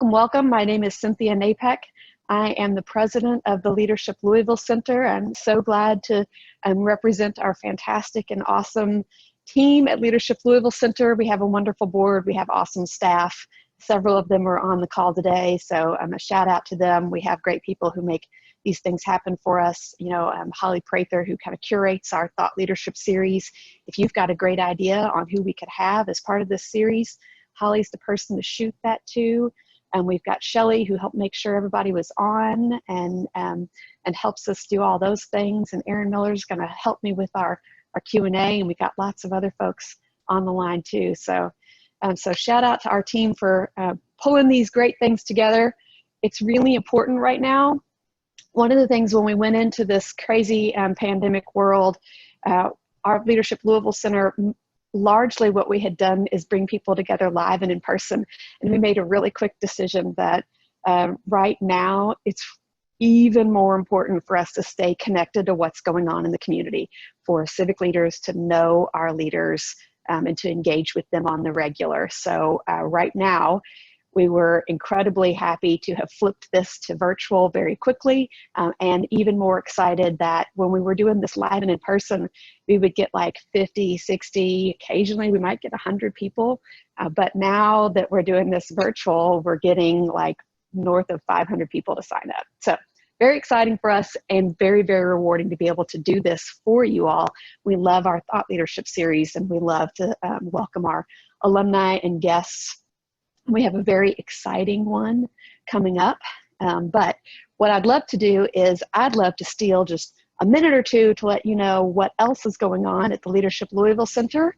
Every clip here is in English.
Welcome, welcome. My name is Cynthia Napek. I am the president of the Leadership Louisville Center. I'm so glad to represent our fantastic and awesome team at Leadership Louisville Center. We have a wonderful board. We have awesome staff. Several of them are on the call today, so a shout out to them. We have great people who make these things happen for us. You know, Holly Prather, who kind of curates our thought leadership series. If you've got a great idea on who we could have as part of this series, Holly's the person to shoot that to. And we've got Shelly, who helped make sure everybody was on and helps us do all those things. And Aaron Miller's going to help me with our Q&A, and we got lots of other folks on the line too. So shout out to our team for pulling these great things together. It's really important right now. One of the things when we went into this crazy pandemic world, our Leadership Louisville Center, largely what we had done is bring people together live and in person. And we made a really quick decision that right now it's even more important for us to stay connected to what's going on in the community, for civic leaders to know our leaders and to engage with them on the regular. So right now, we were incredibly happy to have flipped this to virtual very quickly, and even more excited that when we were doing this live and in person, we would get like 50, 60, occasionally we might get 100 people. But now that we're doing this virtual, we're getting like north of 500 people to sign up. So very exciting for us and very, very rewarding to be able to do this for you all. We love our thought leadership series, and we love to welcome our alumni and guests. We have a very exciting one coming up, but what I'd love to do is I'd love to steal just a minute or two to let you know what else is going on at the Leadership Louisville Center,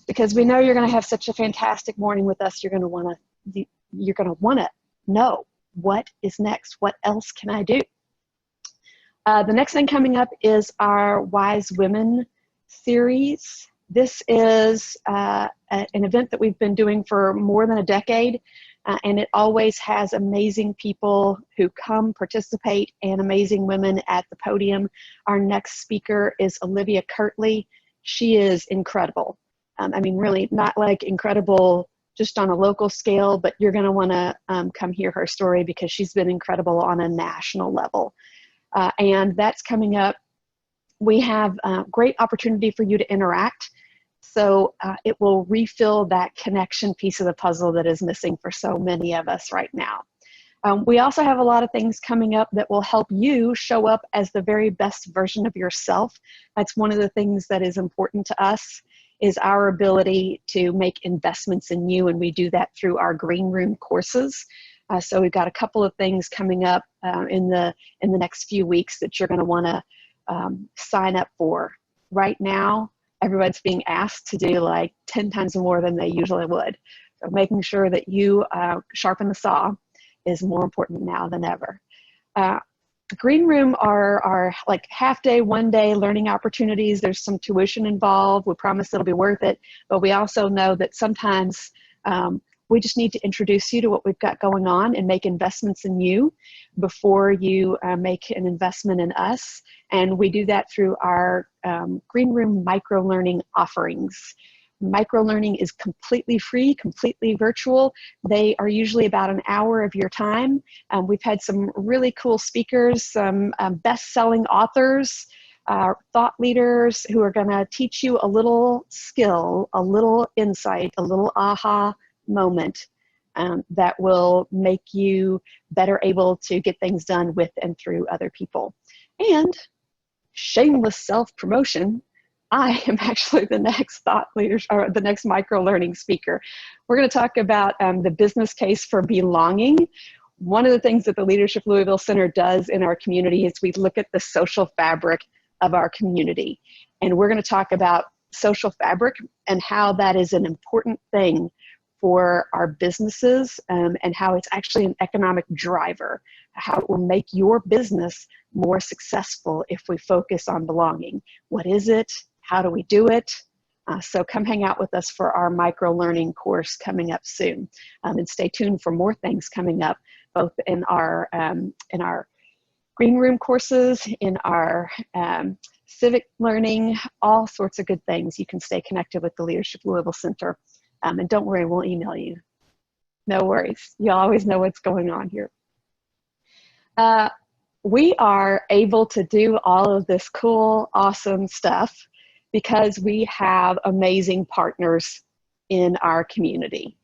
because we know you're going to have such a fantastic morning with us. You're going to want to know what is next. What else can I do? The next thing coming up is our Wise Women series. This is an event that we've been doing for more than a decade, and it always has amazing people who come participate and amazing women at the podium. Our next speaker is Olivia Curtly. She is incredible. I mean, really not like incredible just on a local scale, but you're going to want to come hear her story because she's been incredible on a national level. And that's coming up. We have a great opportunity for you to interact. So it will refill that connection piece of the puzzle that is missing for so many of us right now. We also have a lot of things coming up that will help you show up as the very best version of yourself. That's one of the things that is important to us, is our ability to make investments in you, and we do that through our green room courses. So we've got a couple of things coming up in the next few weeks that you're going to want to sign up for. Right now, everyone's being asked to do like 10 times more than they usually would. So making sure that you sharpen the saw is more important now than ever. Green Room are like half-day, one-day learning opportunities. There's some tuition involved. We promise it'll be worth it, but we also know that sometimes we just need to introduce you to what we've got going on and make investments in you before you make an investment in us. And we do that through our Green Room micro-learning offerings. Micro-learning is completely free, completely virtual. They are usually about an hour of your time. We've had some really cool speakers, some best-selling authors, thought leaders who are going to teach you a little skill, a little insight, a little aha moment that will make you better able to get things done with and through other people. And shameless self-promotion, I am actually the next thought leader, or the next micro-learning speaker. We're going to talk about the business case for belonging. One of the things that the Leadership Louisville Center does in our community is we look at the social fabric of our community. And we're going to talk about social fabric and how that is an important thing for our businesses, and how it's actually an economic driver, how it will make your business more successful if we focus on belonging. What is it? How do we do it? So come hang out with us for our micro-learning course coming up soon. And stay tuned for more things coming up, both in our Green Room courses, in our civic learning, all sorts of good things. You can stay connected with the Leadership Louisville Center. And don't worry, we'll email you. No worries. You always know what's going on here. We are able to do all of this cool, awesome stuff because we have amazing partners in our community.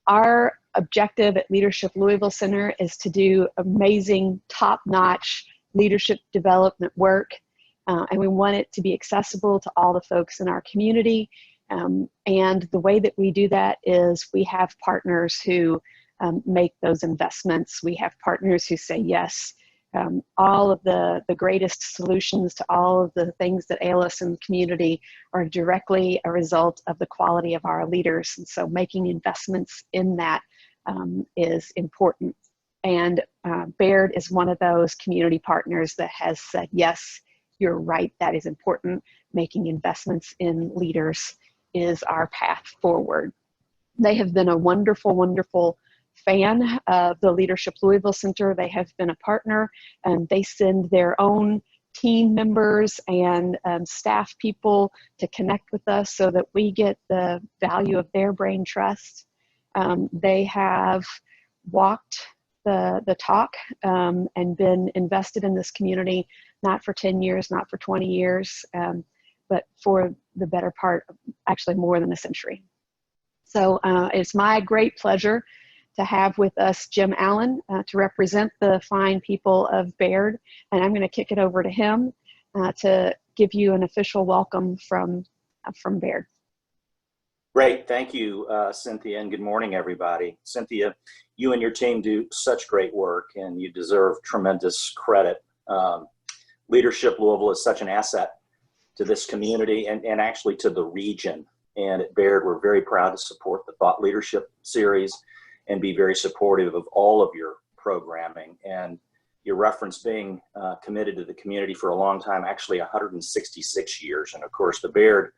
Our objective at Leadership Louisville Center is to do amazing, top-notch leadership development work, and we want it to be accessible to all the folks in our community. And the way that we do that is we have partners who make those investments. We have partners who say yes. All of the greatest solutions to all of the things that ail us in the community are directly a result of the quality of our leaders. And so making investments in that is important. And Baird is one of those community partners that has said, yes, you're right, that is important. Making investments in leaders is our path forward. They have been a wonderful, wonderful fan of the Leadership Louisville Center. They have been a partner, and they send their own team members and staff people to connect with us so that we get the value of their brain trust. They have walked the talk and been invested in this community, not for 10 years, not for 20 years, but for the better part, actually more than a century. So it's my great pleasure to have with us Jim Allen to represent the fine people of Baird. And I'm going to kick it over to him to give you an official welcome from Baird. Great. Thank you, Cynthia, and good morning, everybody. Cynthia, you and your team do such great work, and you deserve tremendous credit. Leadership Louisville is such an asset to this community and actually to the region. And at Baird, we're very proud to support the Thought Leadership Series and be very supportive of all of your programming. And your reference being committed to the community for a long time, actually 166 years. And of course, the Baird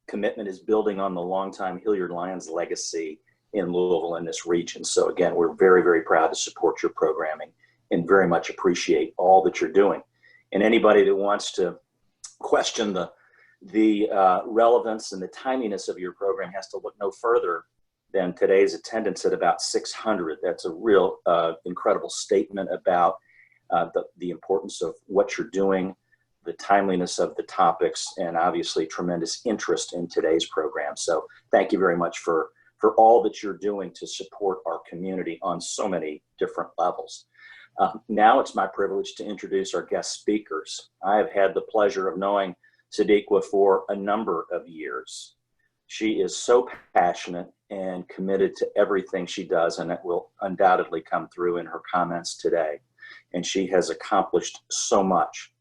commitment is building on the longtime Hilliard Lyons legacy in Louisville and this region. So again, we're very, very proud to support your programming and very much appreciate all that you're doing. And anybody that wants to question the relevance and the timeliness of your program has to look no further than today's attendance at about 600. That's a real incredible statement about the importance of what you're doing, the timeliness of the topics, and obviously tremendous interest in today's program. So thank you very much for all that you're doing to support our community on so many different levels. Now it's my privilege to introduce our guest speakers. I have had the pleasure of knowing Siddiqua for a number of years. She is so passionate and committed to everything she does, and it will undoubtedly come through in her comments today. And she has accomplished so much.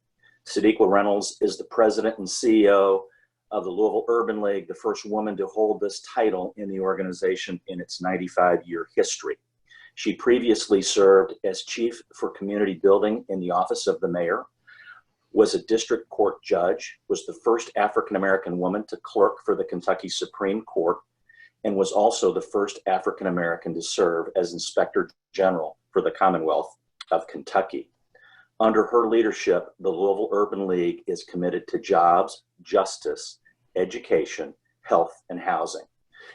Sadiqa Reynolds is the president and CEO of the Louisville Urban League, the first woman to hold this title in the organization in its 95-year history. She previously served as chief for community building in the office of the mayor, was a district court judge, was the first African-American woman to clerk for the Kentucky Supreme Court, and was also the first African-American to serve as Inspector General for the Commonwealth of Kentucky. Under her leadership, the Louisville Urban League is committed to jobs, justice, education, health, and housing.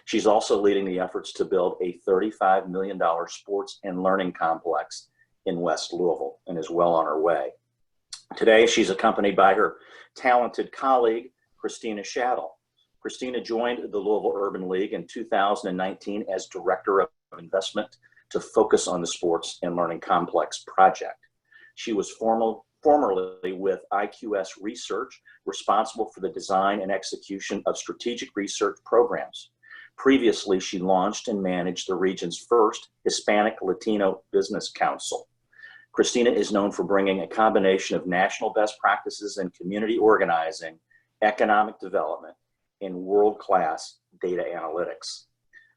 She's also leading the efforts to build a $35 million sports and learning complex in West Louisville and is well on her way. Today, she's accompanied by her talented colleague, Christina Shadle. Christina joined the Louisville Urban League in 2019 as Director of Investment to focus on the Sports and Learning Complex project. She was formerly with IQS Research, responsible for the design and execution of strategic research programs. Previously, she launched and managed the region's first Hispanic Latino Business Council. Christina is known for bringing a combination of national best practices in community organizing, economic development, and world-class data analytics.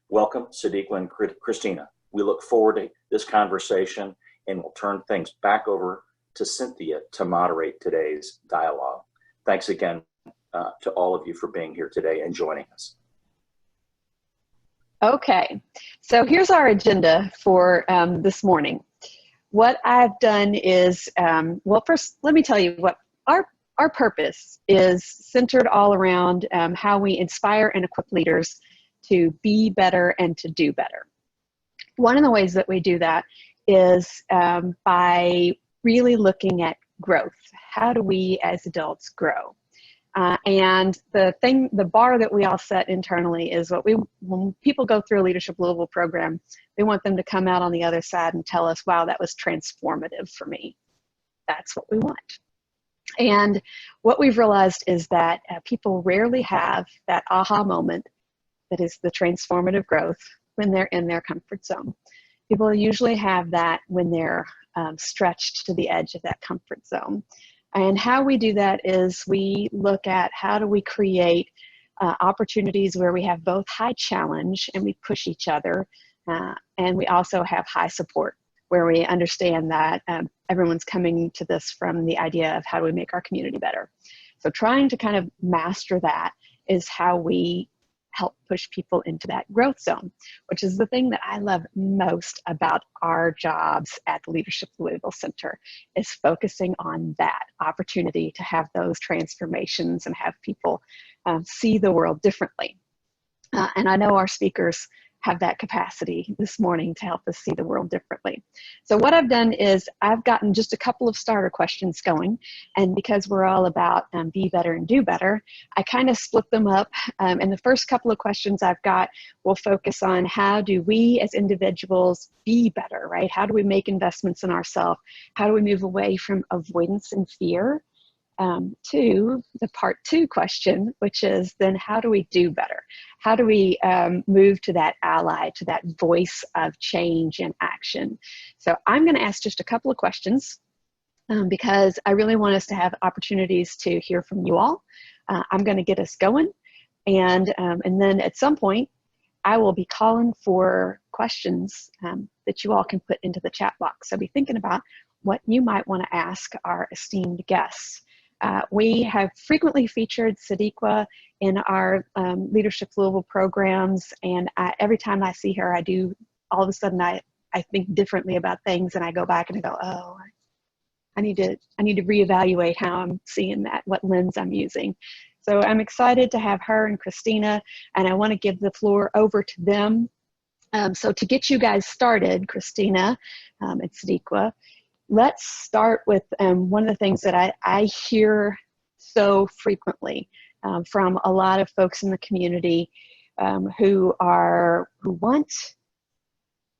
Welcome, Sadiqa and Christina. We look forward to this conversation, and we'll turn things back over to Cynthia to moderate today's dialogue. Thanks again to all of you for being here today and joining us. Okay, so here's our agenda for this morning. What I've done is, well, first, let me tell you what our purpose is centered all around how we inspire and equip leaders to be better and to do better. one of the ways that we do that is by really looking at growth. How do we as adults grow? And the bar that we all set internally is when people go through a Leadership Louisville program, we want them to come out on the other side and tell us, wow, that was transformative for me. That's what we want. And what we've realized is that people rarely have that aha moment that is the transformative growth when they're in their comfort zone. People usually have that when they're stretched to the edge of that comfort zone. And how we do that is we look at how do we create opportunities where we have both high challenge and we push each other, and we also have high support, where we understand that everyone's coming to this from the idea of how do we make our community better. So trying to kind of master that is how we help push people into that growth zone, which is the thing that I love most about our jobs at the Leadership Louisville Center, is focusing on that opportunity to have those transformations and have people see the world differently. And I know our speakers have that capacity this morning to help us see the world differently. So what I've done is I've gotten just a couple of starter questions going, and because we're all about be better and do better, I kind of split them up. And the first couple of questions I've got will focus on how do we as individuals be better, right? How do we make investments in ourselves? How do we move away from avoidance and fear? To the part 2 question, which is then how do we do better? How do we move to that ally, to that voice of change and action? So I'm going to ask just a couple of questions because I really want us to have opportunities to hear from you all. I'm going to get us going, and then at some point I will be calling for questions that you all can put into the chat box. So be thinking about what you might want to ask our esteemed guests. We have frequently featured Siddiqua in our Leadership Louisville programs, and every time I see her, all of a sudden I think differently about things, and I go back and I go, oh, I need to reevaluate how I'm seeing that, what lens I'm using. So I'm excited to have her and Christina, and I want to give the floor over to them. So to get you guys started, Christina and Sadiqa, let's start with one of the things that I hear so frequently from a lot of folks in the community who want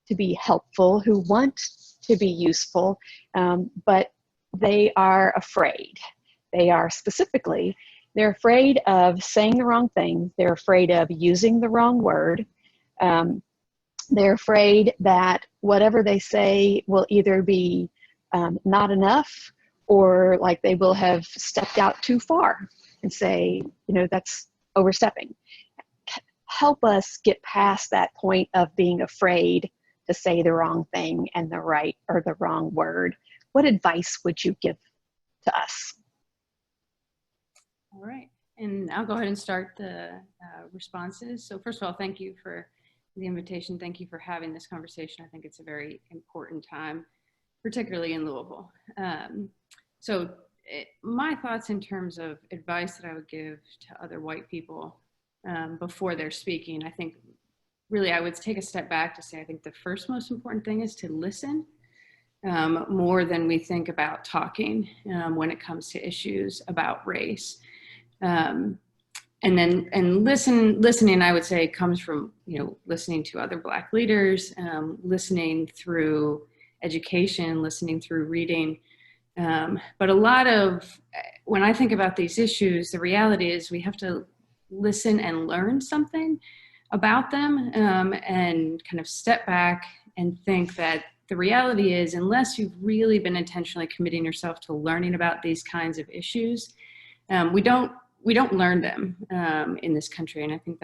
to be helpful, who want to be useful, but they are afraid. They're afraid of saying the wrong thing. They're afraid of using the wrong word. They're afraid that whatever they say will either be not enough, or like they will have stepped out too far and say, that's overstepping. Help us get past that point of being afraid to say the wrong thing and the right or the wrong word. What advice would you give to us? All right, and I'll go ahead and start the responses. So first of all, thank you for the invitation. Thank you for having this conversation. I think it's a very important time, particularly in Louisville. My thoughts in terms of advice that I would give to other white people before they're speaking, I think really I would take a step back to say I think the first most important thing is to listen more than we think about talking when it comes to issues about race. And listening, I would say, comes from, listening to other Black leaders, listening through education, listening through reading. But a lot of, when I think about these issues, the reality is we have to listen and learn something about them and kind of step back and think that the reality is, unless you've really been intentionally committing yourself to learning about these kinds of issues, we don't learn them in this country. And I think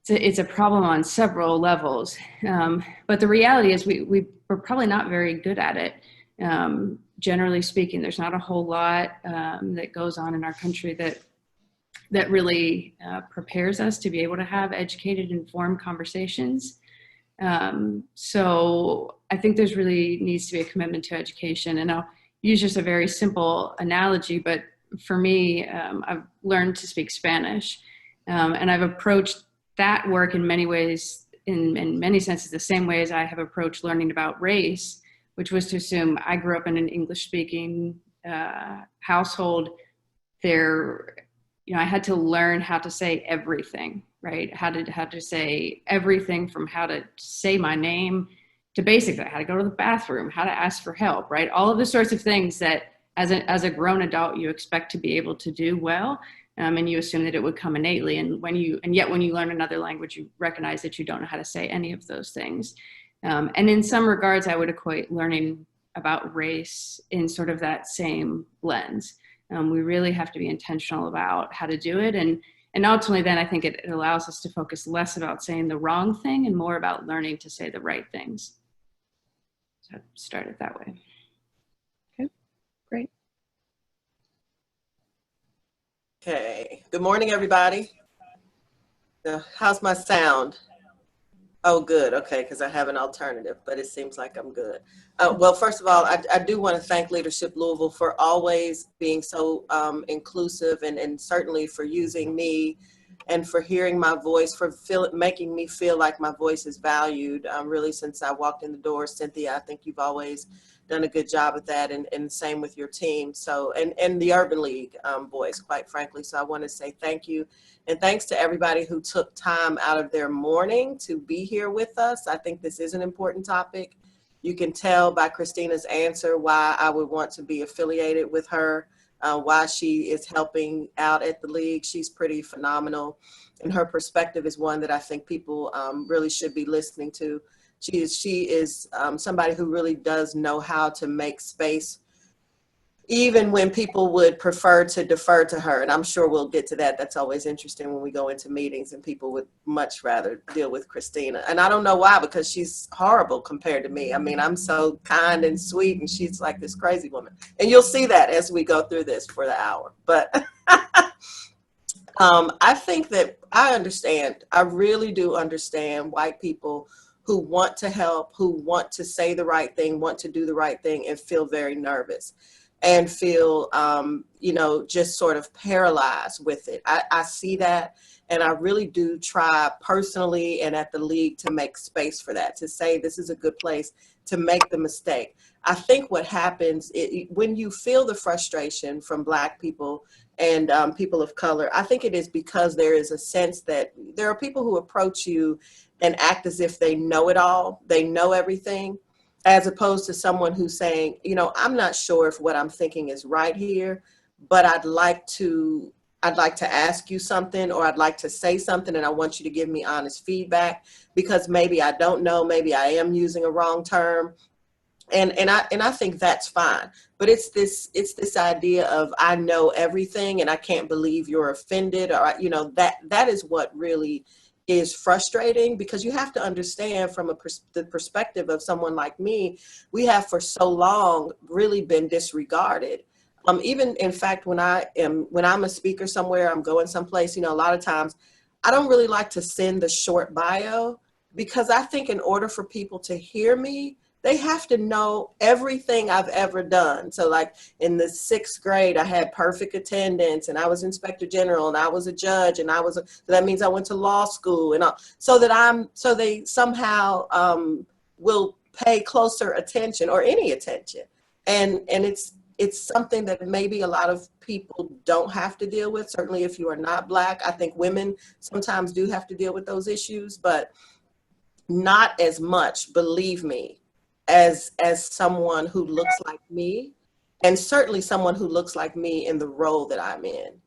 it's a problem on several levels. But the reality is we're probably not very good at it. Generally speaking, there's not a whole lot that goes on in our country that really prepares us to be able to have educated, informed conversations. So I think there's really needs to be a commitment to education. And I'll use just a very simple analogy, but for me, I've learned to speak Spanish, and I've approached that work in many ways in many senses the same way as I have approached learning about race, which was to assume I grew up in an English-speaking household. There, I had to learn how to say everything, right? How to say everything, from how to say my name to basically how to go to the bathroom, how to ask for help, right? All of the sorts of things that as a grown adult you expect to be able to do well, and you assume that it would come innately. And yet when you learn another language, you recognize that you don't know how to say any of those things. And in some regards, I would equate learning about race in sort of that same lens. We really have to be intentional about how to do it. And ultimately, then I think it allows us to focus less about saying the wrong thing and more about learning to say the right things. So I started that way. Okay, great. Okay, good morning, everybody. How's my sound? Oh, good. Okay, because I have an alternative, but it seems like I'm good. Well, first of all, I do want to thank Leadership Louisville for always being so inclusive, and certainly for using me and for hearing my voice, for making me feel like my voice is valued. Really, since I walked in the door, Cynthia, I think you've always done a good job at that, and same with your team. So, and the Urban League voice, quite frankly. So I want to say thank you. And thanks to everybody who took time out of their morning to be here with us. I think this is an important topic. You can tell by Christina's answer why I would want to be affiliated with her, why she is helping out at the league. She's pretty phenomenal, and her perspective is one that I think people really should be listening to. She is somebody who really does know how to make space, even when people would prefer to defer to her. And I'm sure we'll get to that. That's always interesting when we go into meetings and people would much rather deal with Christina. And I don't know why, because she's horrible compared to me. I mean, I'm so kind and sweet, and she's like this crazy woman. And you'll see that as we go through this for the hour. But I think that I understand. I really do understand white people who want to help, who want to say the right thing, want to do the right thing, and feel very nervous and feel, just sort of paralyzed with it. I see that, and I really do try personally and at the league to make space for that, to say this is a good place to make the mistake. I think what happens when you feel the frustration from Black people and people of color, I think it is because there is a sense that there are people who approach you and act as if they know it all, they know everything, as opposed to someone who's saying, I'm not sure if what I'm thinking is right here, but I'd like to ask you something, or I'd like to say something, and I want you to give me honest feedback, because maybe I don't know, maybe I am using a wrong term. And I think that's fine. But it's this idea of I know everything and I can't believe you're offended, or that is what really is frustrating, because you have to understand from the perspective of someone like me, we have for so long really been disregarded. Even in fact, when I'm a speaker somewhere, I'm going someplace, a lot of times I don't really like to send the short bio, because I think in order for people to hear me, they have to know everything I've ever done. So like in the 6th grade, I had perfect attendance, and I was inspector general, and I was a judge, and so that means I went to law school, and so they somehow will pay closer attention, or any attention. And it's something that maybe a lot of people don't have to deal with. Certainly if you are not Black, I think women sometimes do have to deal with those issues, but not as much, believe me, as someone who looks like me, and certainly someone who looks like me in the role that I'm in.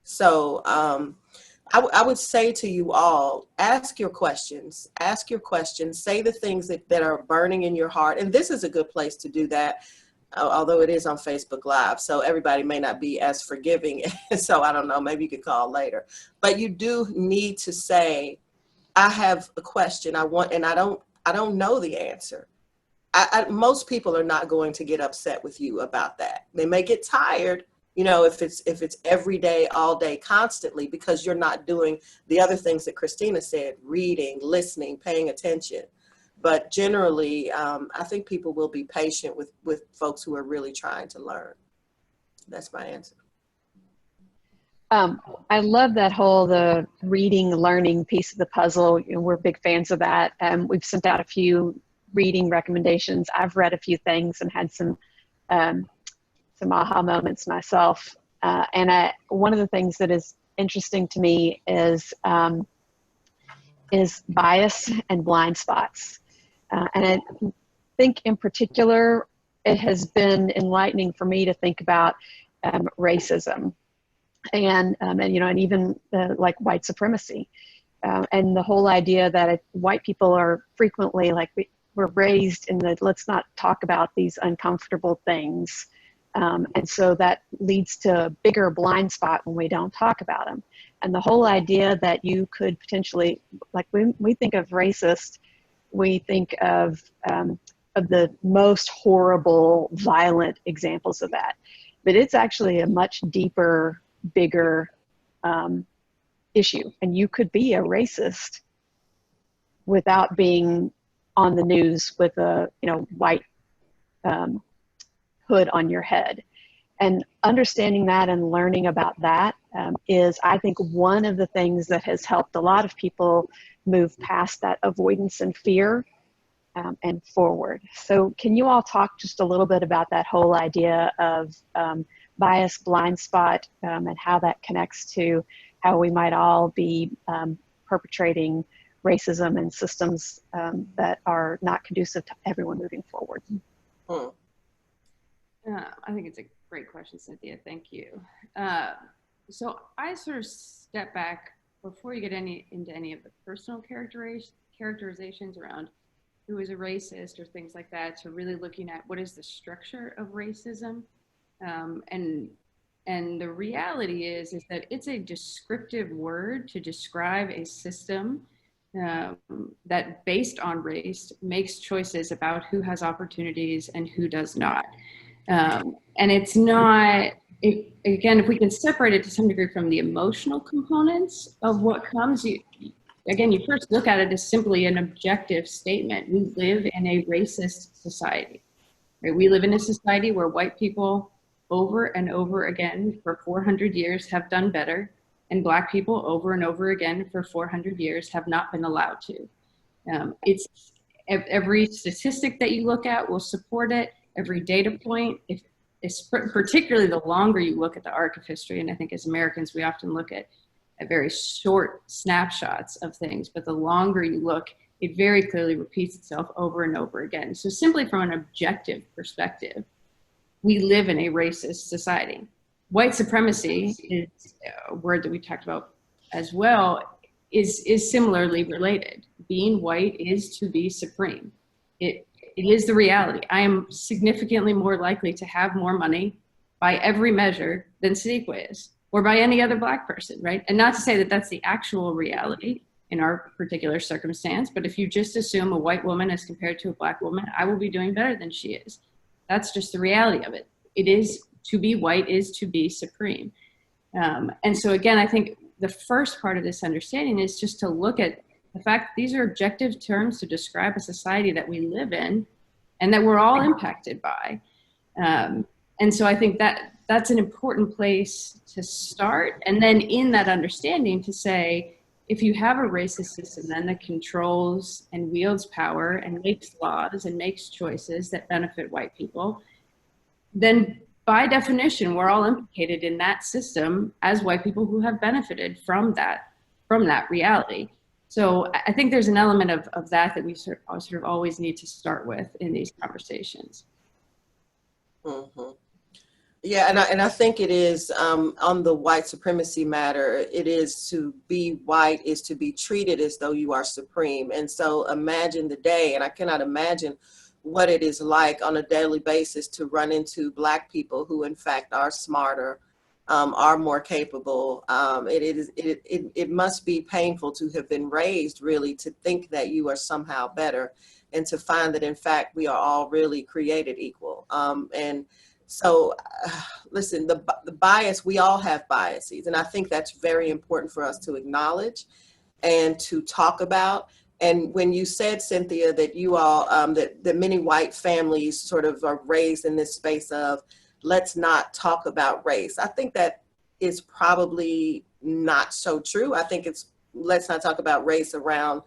So I would say to you all, ask your questions, say the things that are burning in your heart. And this is a good place to do that, although it is on Facebook Live, so everybody may not be as forgiving. So I don't know, maybe you could call later. But you do need to say, I have a question, I don't know the answer. Most people are not going to get upset with you about that. They may get tired, if it's every day, all day, constantly, because you're not doing the other things that Christina said, reading, listening, paying attention. But generally, I think people will be patient with folks who are really trying to learn. That's my answer. I love that whole the reading, learning piece of the puzzle. You know, we're big fans of that. We've sent out a few reading recommendations. I've read a few things and had some aha moments myself. One of the things that is interesting to me is bias and blind spots. And I think in particular, it has been enlightening for me to think about racism and even like white supremacy, and the whole idea that white people are frequently like we're raised in the let's not talk about these uncomfortable things, and so that leads to a bigger blind spot when we don't talk about them. And the whole idea that you could potentially, like when we think of racist, we think of the most horrible, violent examples of that, but it's actually a much deeper, bigger issue. And you could be a racist without being on the news with a white hood on your head. And understanding that and learning about that is, I think, one of the things that has helped a lot of people move past that avoidance and fear and forward. So can you all talk just a little bit about that whole idea of bias, blind spot, and how that connects to how we might all be perpetrating racism and systems that are not conducive to everyone moving forward? I think it's a great question, Cynthia. Thank you. So I sort of step back before you get into any of the personal characterizations around who is a racist or things like that, to really looking at what is the structure of racism. And the reality is that it's a descriptive word to describe a system that, based on race, makes choices about who has opportunities and who does not. And it's not, again, if we can separate it to some degree from the emotional components of what comes, you first look at it as simply an objective statement. We live in a racist society, right? We live in a society where white people over and over again for 400 years have done better, and Black people over and over again for 400 years have not been allowed to. It's every statistic that you look at will support it. Every data point, particularly the longer you look at the arc of history, and I think as Americans, we often look at very short snapshots of things, but the longer you look, it very clearly repeats itself over and over again. So simply from an objective perspective, we live in a racist society. White supremacy is a word that we talked about as well, is similarly related. Being white is to be supreme. It is the reality. I am significantly more likely to have more money by every measure than Siddiqua is, or by any other Black person, right? And not to say that that's the actual reality in our particular circumstance, but if you just assume a white woman as compared to a Black woman, I will be doing better than she is. That's just the reality of it. It is, to be white is to be supreme. And so again, I think the first part of this understanding is just to look at the fact that these are objective terms to describe a society that we live in and that we're all impacted by. And so I think that that's an important place to start. And then in that understanding to say, if you have a racist system then that controls and wields power and makes laws and makes choices that benefit white people, then by definition, we're all implicated in that system as white people who have benefited from that reality. So I think there's an element of that we sort of always need to start with in these conversations. Mm-hmm. Yeah, and I think it is on the white supremacy matter, it is to be white is to be treated as though you are supreme. And so imagine the day, and I cannot imagine what it is like on a daily basis to run into Black people who in fact are smarter, are more capable. It must be painful to have been raised really to think that you are somehow better and to find that in fact we are all really created equal. And so listen, the bias, we all have biases, and I think that's very important for us to acknowledge and to talk about. And when you said, Cynthia, that you all, that many white families sort of are raised in this space of let's not talk about race, I think that is probably not so true. I think it's, let's not talk about race around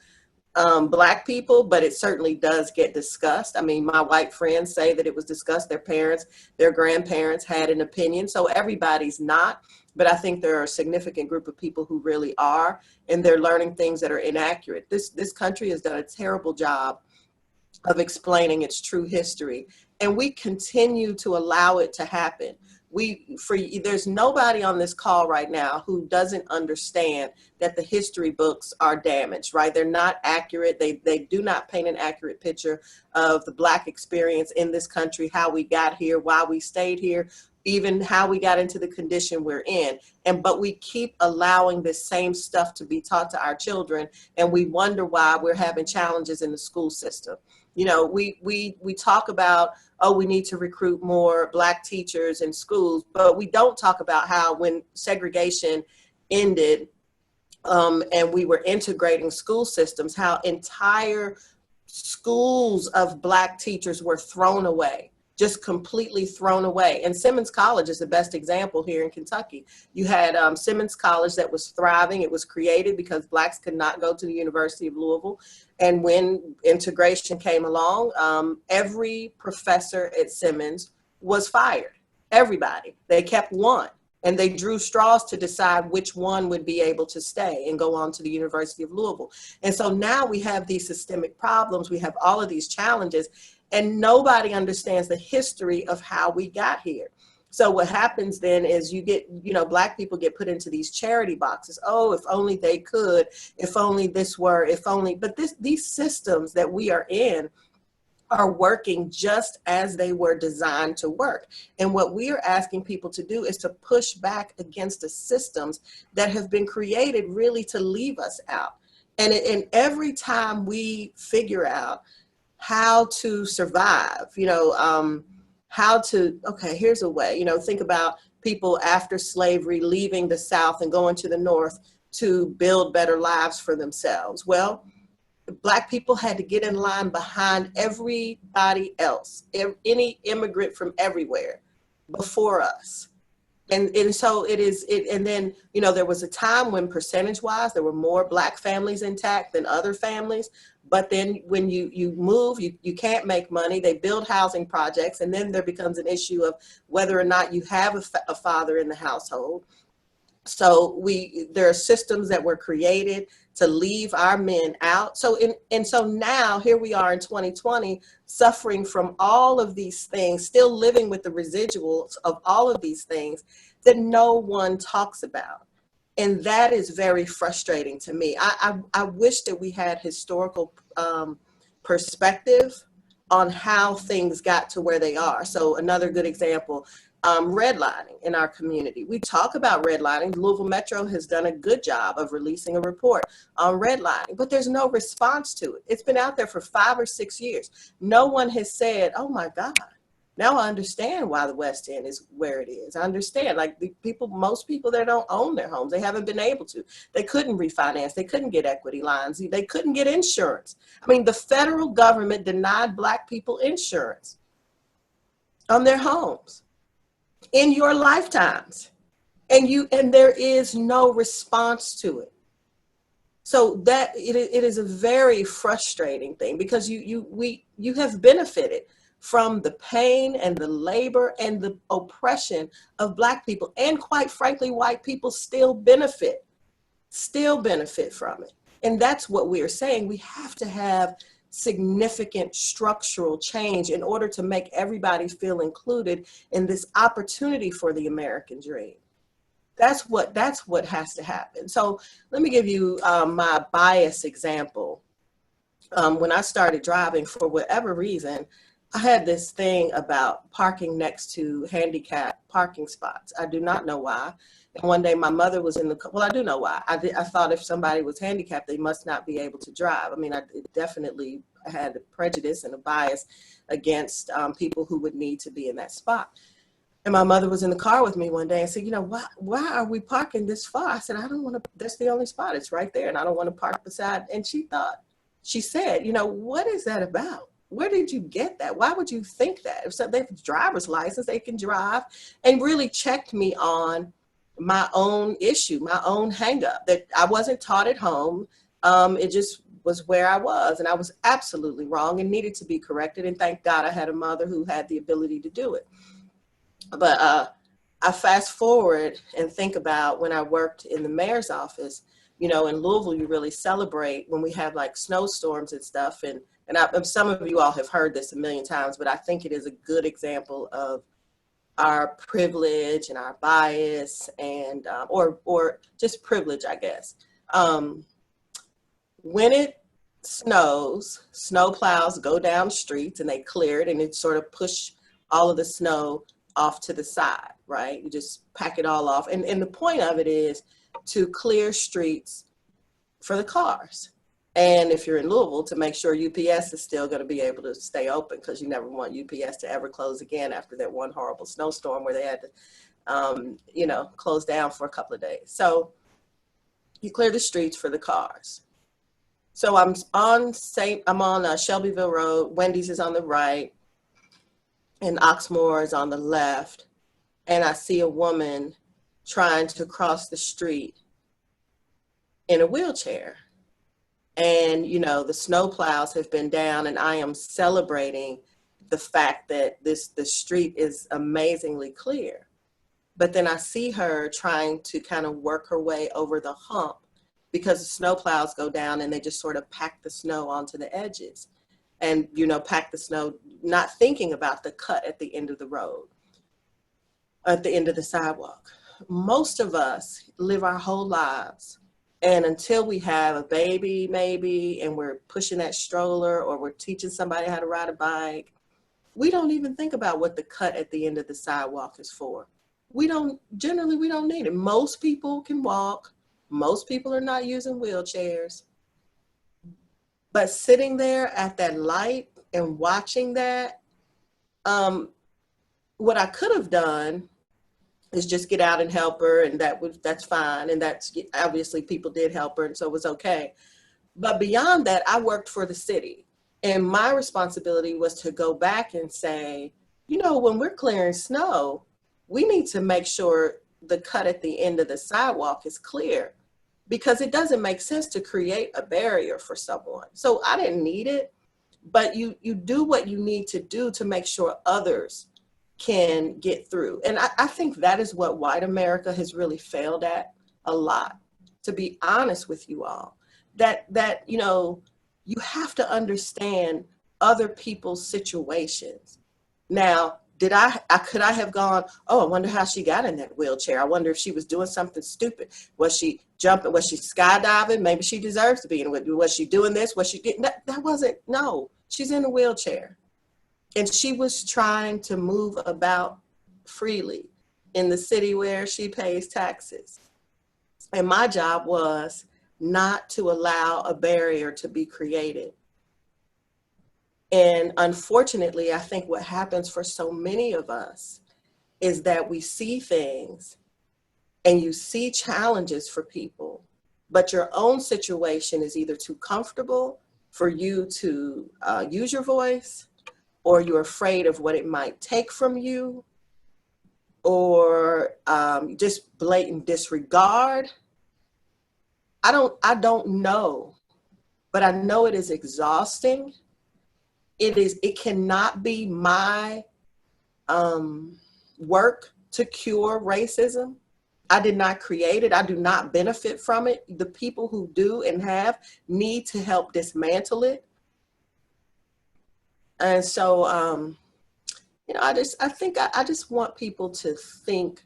Black people, but it certainly does get discussed. I mean, my white friends say that it was discussed. Their parents, their grandparents had an opinion. So everybody's not, but I think there are a significant group of people who really are, and they're learning things that are inaccurate. This country has done a terrible job of explaining its true history, and we continue to allow it to happen. There's nobody on this call right now who doesn't understand that the history books are damaged, right? They're not accurate. They do not paint an accurate picture of the Black experience in this country, how we got here, why we stayed here, even how we got into the condition we're in. But we keep allowing this same stuff to be taught to our children, and we wonder why we're having challenges in the school system. You know, we talk about, oh, we need to recruit more Black teachers in schools, but we don't talk about how when segregation ended and we were integrating school systems, how entire schools of Black teachers were thrown away, just completely thrown away. And Simmons College is the best example here in Kentucky. You had Simmons College that was thriving. It was created because Blacks could not go to the University of Louisville. And when integration came along, every professor at Simmons was fired. Everybody. They kept one. And they drew straws to decide which one would be able to stay and go on to the University of Louisville. And so now we have these systemic problems. We have all of these challenges, and nobody understands the history of how we got here. So what happens then is you get, Black people get put into these charity boxes. Oh, if only they could, if only this were, if only, but these systems that we are in are working just as they were designed to work. And what we are asking people to do is to push back against the systems that have been created really to leave us out. And every time we figure out how to survive, here's a way, think about people after slavery leaving the South and going to the North to build better lives for themselves. Well, Black people had to get in line behind everybody else, any immigrant from everywhere before us. And so and then, there was a time when percentage-wise, there were more Black families intact than other families. But then when you move, you can't make money. They build housing projects, and then there becomes an issue of whether or not you have a father in the household. So there are systems that were created to leave our men out. So now here we are in 2020, suffering from all of these things, still living with the residuals of all of these things that no one talks about. And that is very frustrating to me. I wish that we had historical perspective on how things got to where they are. So another good example, redlining in our community. We talk about redlining. Louisville Metro has done a good job of releasing a report on redlining, but there's no response to it. It's been out there for 5 or 6 years. No one has said, oh my God, now I understand why the West End is where it is. I understand, like most people that don't own their homes, they haven't been able to. They couldn't refinance. They couldn't get equity lines. They couldn't get insurance. I mean, the federal government denied Black people insurance on their homes in your lifetimes. And there is no response to it. So that it is a very frustrating thing, because you have benefited from the pain and the labor and the oppression of Black people. And quite frankly, white people still benefit from it. And that's what we are saying. We have to have significant structural change in order to make everybody feel included in this opportunity for the American dream. That's what has to happen. So let me give you my bias example. When I started driving, for whatever reason, I had this thing about parking next to handicapped parking spots. I do not know why. And one day my mother was in the, well, I do know why. I thought if somebody was handicapped, they must not be able to drive. I mean, I definitely had a prejudice and a bias against people who would need to be in that spot. And my mother was in the car with me one day and said, why are we parking this far? I said, I don't want to, that's the only spot. It's right there. And I don't want to park beside. And she said, what is that about? Where did you get that? Why would you think that? If they have a driver's license, they can drive, and really checked me on my own issue, my own hang up that I wasn't taught at home. It just was where I was, and I was absolutely wrong and needed to be corrected. And thank God I had a mother who had the ability to do it. But I fast forward and think about when I worked in the mayor's office. You know, in Louisville, you really celebrate when we have like snowstorms and stuff. And some of you all have heard this a million times, but I think it is a good example of our privilege and our bias, and or just privilege, I guess. When it snows, snow plows go down streets and they clear it, and it sort of push all of the snow off to the side, right? You just pack it all off. And the point of it is to clear streets for the cars. And if you're in Louisville, to make sure UPS is still going to be able to stay open, because you never want UPS to ever close again after that one horrible snowstorm where they had to, you know, close down for a couple of days. So you clear the streets for the cars. So I'm on Shelbyville Road. Wendy's is on the right, and Oxmoor is on the left. And I see a woman trying to cross the street in a wheelchair. And, you know, the snow plows have been down, and I am celebrating the fact that the street is amazingly clear. But then I see her trying to kind of work her way over the hump, because the snow plows go down and they just sort of pack the snow onto the edges, and, you know, pack the snow, not thinking about the cut at the end of the road, at the end of the sidewalk. Most of us live our whole lives, and until we have a baby, maybe, and we're pushing that stroller, or we're teaching somebody how to ride a bike, we don't even think about what the cut at the end of the sidewalk is for. Generally, we don't need it. Most people can walk. Most people are not using wheelchairs. But sitting there at that light and watching that, what I could have done is just get out and help her, and that's fine. And that's obviously people did help her, and so it was okay. But beyond that, I worked for the city, and my responsibility was to go back and say, you know, when we're clearing snow, we need to make sure the cut at the end of the sidewalk is clear, because it doesn't make sense to create a barrier for someone. So I didn't need it, but you do what you need to do to make sure others can get through. And I think that is what white America has really failed at a lot, to be honest with you all, that, you know, you have to understand other people's situations. Now, could I have gone, oh, I wonder how she got in that wheelchair. I wonder if she was doing something stupid. Was she jumping? Was she skydiving? Maybe she deserves to be in it. Was she doing this? Was she getting that wasn't, no, she's in a wheelchair. And she was trying to move about freely in the city where she pays taxes. And my job was not to allow a barrier to be created. And unfortunately, I think what happens for so many of us is that we see things and you see challenges for people, but your own situation is either too comfortable for you to use your voice, or you're afraid of what it might take from you, or just blatant disregard. I don't know, but I know it is exhausting. It cannot be my work to cure racism. I did not create it. I do not benefit from it. The people who do and have need to help dismantle it. And so, you know, I just want people to think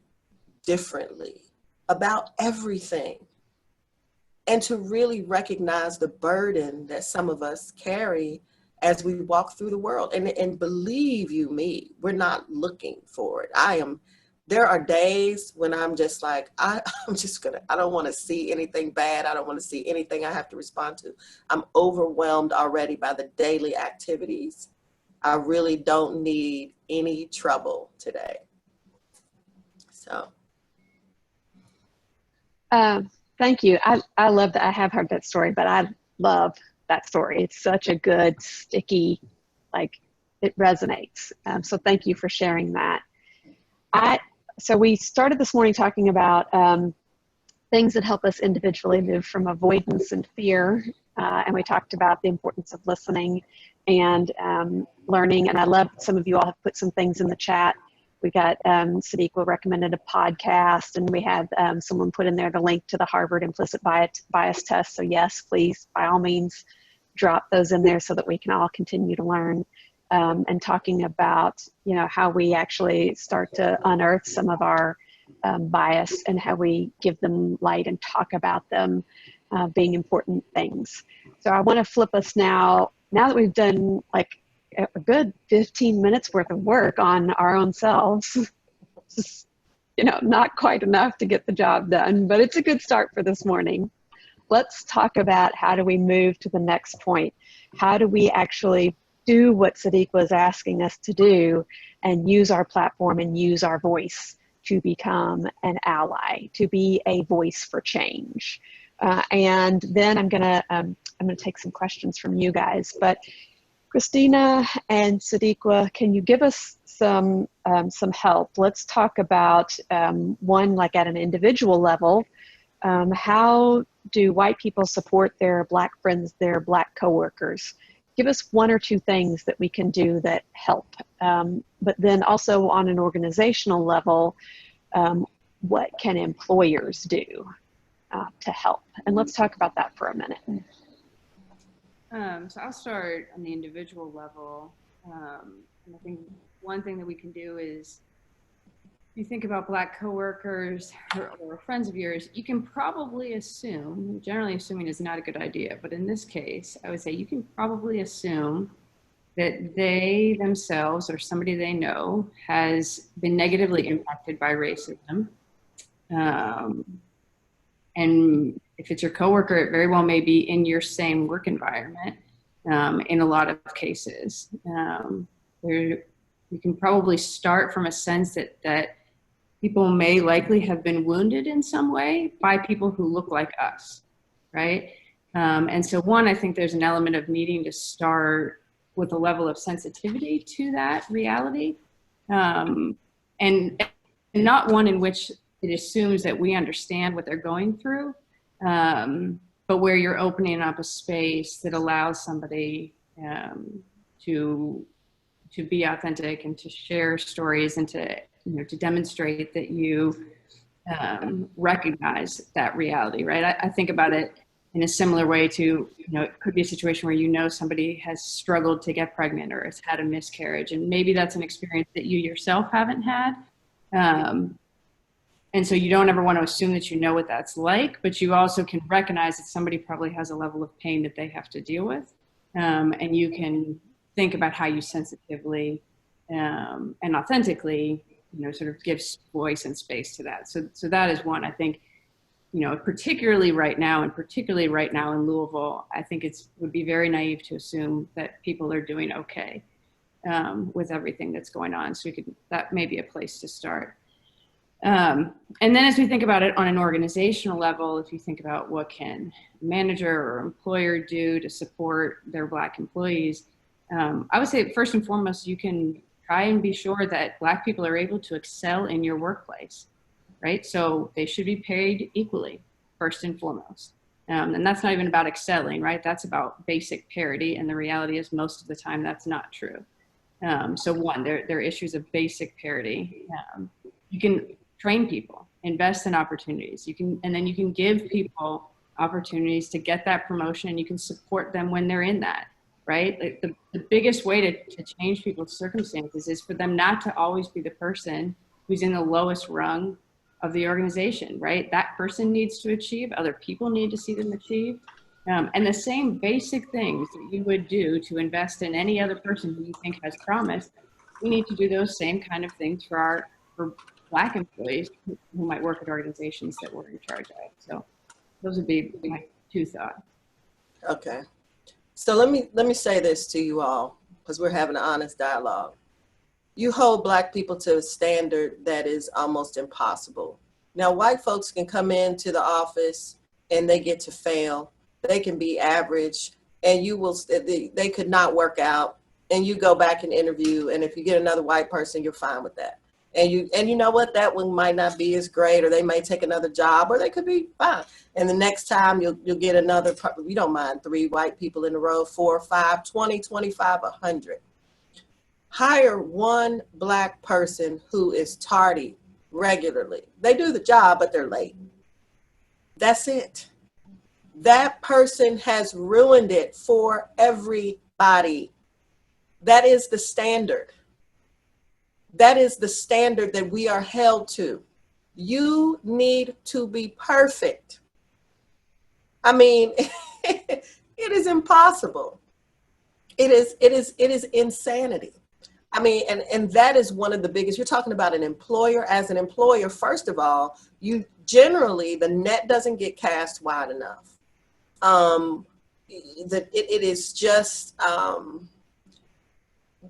differently about everything, and to really recognize the burden that some of us carry as we walk through the world. And believe you me, we're not looking for it. There are days when I'm just like, I don't want to see anything bad. I don't want to see anything I have to respond to. I'm overwhelmed already by the daily activities. I really don't need any trouble today. So. Thank you. I love that. I have heard that story, but I love that story. It's such a good, sticky, like, it resonates. So thank you for sharing that. So we started this morning talking about things that help us individually move from avoidance and fear. And we talked about the importance of listening and learning. And I love some of you all have put some things in the chat. We got Siddiqua recommended a podcast, and we had someone put in there the link to the Harvard implicit bias test. So yes, please, by all means, drop those in there so that we can all continue to learn. And talking about, you know, how we actually start to unearth some of our bias and how we give them light and talk about them being important things. So I want to flip us now that we've done like a good 15 minutes worth of work on our own selves. Just, you know, not quite enough to get the job done, but it's a good start for this morning. Let's talk about how do we move to the next point? How do we actually do what Siddiqua is asking us to do and use our platform and use our voice to become an ally, to be a voice for change? And then I'm gonna take some questions from you guys. But Christina and Siddiqua, can you give us some help? Let's talk about one, like at an individual level. How do white people support their Black friends, their Black coworkers? Give us one or two things that we can do that help. But then also on an organizational level, what can employers do to help? And let's talk about that for a minute. So I'll start on the individual level. And I think one thing that we can do is, you think about Black coworkers or friends of yours, you can probably assume, generally assuming is not a good idea, but in this case, I would say you can probably assume that they themselves or somebody they know has been negatively impacted by racism. And if it's your coworker, it very well may be in your same work environment in a lot of cases. You can probably start from a sense that people may likely have been wounded in some way by people who look like us, right? And so one, I think there's an element of needing to start with a level of sensitivity to that reality. And not one in which it assumes that we understand what they're going through, but where you're opening up a space that allows somebody to be authentic and to share stories and to, you know, to demonstrate that you recognize that reality, right? I think about it in a similar way to, you know, it could be a situation where, you know, somebody has struggled to get pregnant or has had a miscarriage, and maybe that's an experience that you yourself haven't had. And so you don't ever want to assume that you know what that's like, but you also can recognize that somebody probably has a level of pain that they have to deal with. And you can think about how you sensitively and authentically, you know, sort of gives voice and space to that. So that is one. I think, you know, particularly right now in Louisville, I think would be very naive to assume that people are doing okay with everything that's going on. So that may be a place to start. And then as we think about it on an organizational level, if you think about what can a manager or employer do to support their Black employees, I would say first and foremost, you can try and be sure that Black people are able to excel in your workplace, right? So they should be paid equally, first and foremost. And that's not even about excelling, right? That's about basic parity. And the reality is most of the time that's not true. So one, there are issues of basic parity. You can train people, invest in opportunities. And then you can give people opportunities to get that promotion. You can support them when they're in that, right? Like the biggest way to change people's circumstances is for them not to always be the person who's in the lowest rung of the organization, right? That person needs to achieve, other people need to see them achieve. And the same basic things that you would do to invest in any other person who you think has promise, we need to do those same kind of things for Black employees who might work at organizations that we're in charge of. So those would be my two thoughts. Okay. So let me say this to you all, because we're having an honest dialogue. You hold Black people to a standard that is almost impossible. Now, white folks can come into the office and they get to fail. They can be average, and they could not work out, and you go back and interview, and if you get another white person, you're fine with that. And you know what, that one might not be as great, or they may take another job, or they could be fine. And the next time you'll get another, you don't mind 3 white people in a row, 4, 5, 20, 25, 100. Hire one Black person who is tardy regularly. They do the job, but they're late. That's it. That person has ruined it for everybody. That is the standard. That is the standard that we are held to. You need to be perfect. I mean, it is impossible. It is insanity. I mean, and that is one of the biggest. You're talking about an employer. As an employer, first of all, you generally, the net doesn't get cast wide enough. It is just,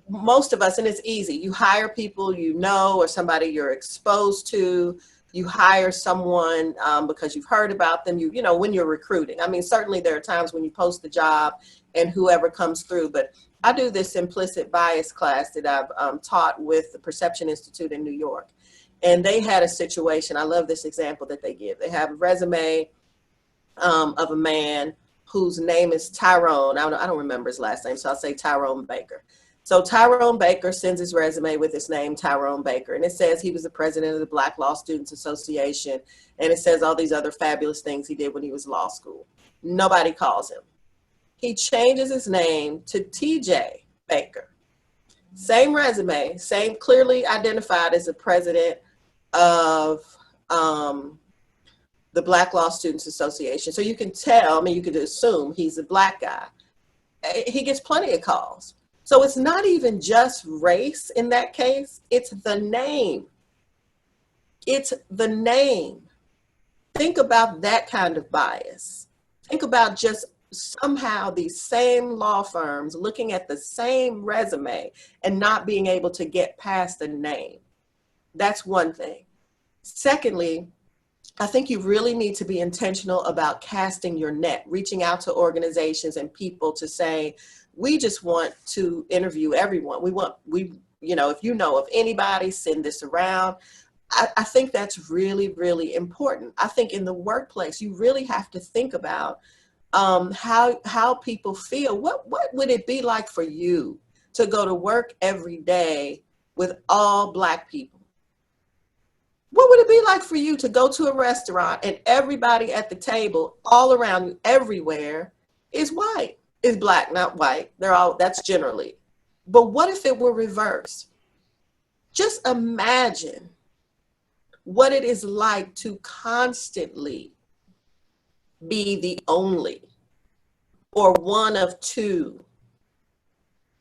most of us, and it's easy. You hire people you know, or somebody you're exposed to. You hire someone because you've heard about them. You know, when you're recruiting. I mean, certainly there are times when you post the job and whoever comes through. But I do this implicit bias class that I've taught with the Perception Institute in New York. And they had a situation. I love this example that they give. They have a resume of a man whose name is Tyrone. I don't remember his last name, so I'll say Tyrone Baker. So Tyrone Baker sends his resume with his name, Tyrone Baker, and it says he was the president of the Black Law Students Association, and it says all these other fabulous things he did when he was in law school. Nobody calls him. He changes his name to TJ Baker. Same resume, same, clearly identified as the president of the Black Law Students Association. So you can tell, I mean, you could assume he's a Black guy. He gets plenty of calls. So it's not even just race in that case, it's the name. It's the name. Think about that kind of bias. Think about just somehow these same law firms looking at the same resume and not being able to get past the name. That's one thing. Secondly, I think you really need to be intentional about casting your net, reaching out to organizations and people to say, we just want to interview everyone. You know, if you know of anybody, send this around. I think that's really, really important. I think in the workplace, you really have to think about how people feel. What would it be like for you to go to work every day with all Black people? What would it be like for you to go to a restaurant and everybody at the table, all around you, everywhere, is white, is Black, not white? That's generally. But what if it were reversed? Just imagine what it is like to constantly be the only or one of two,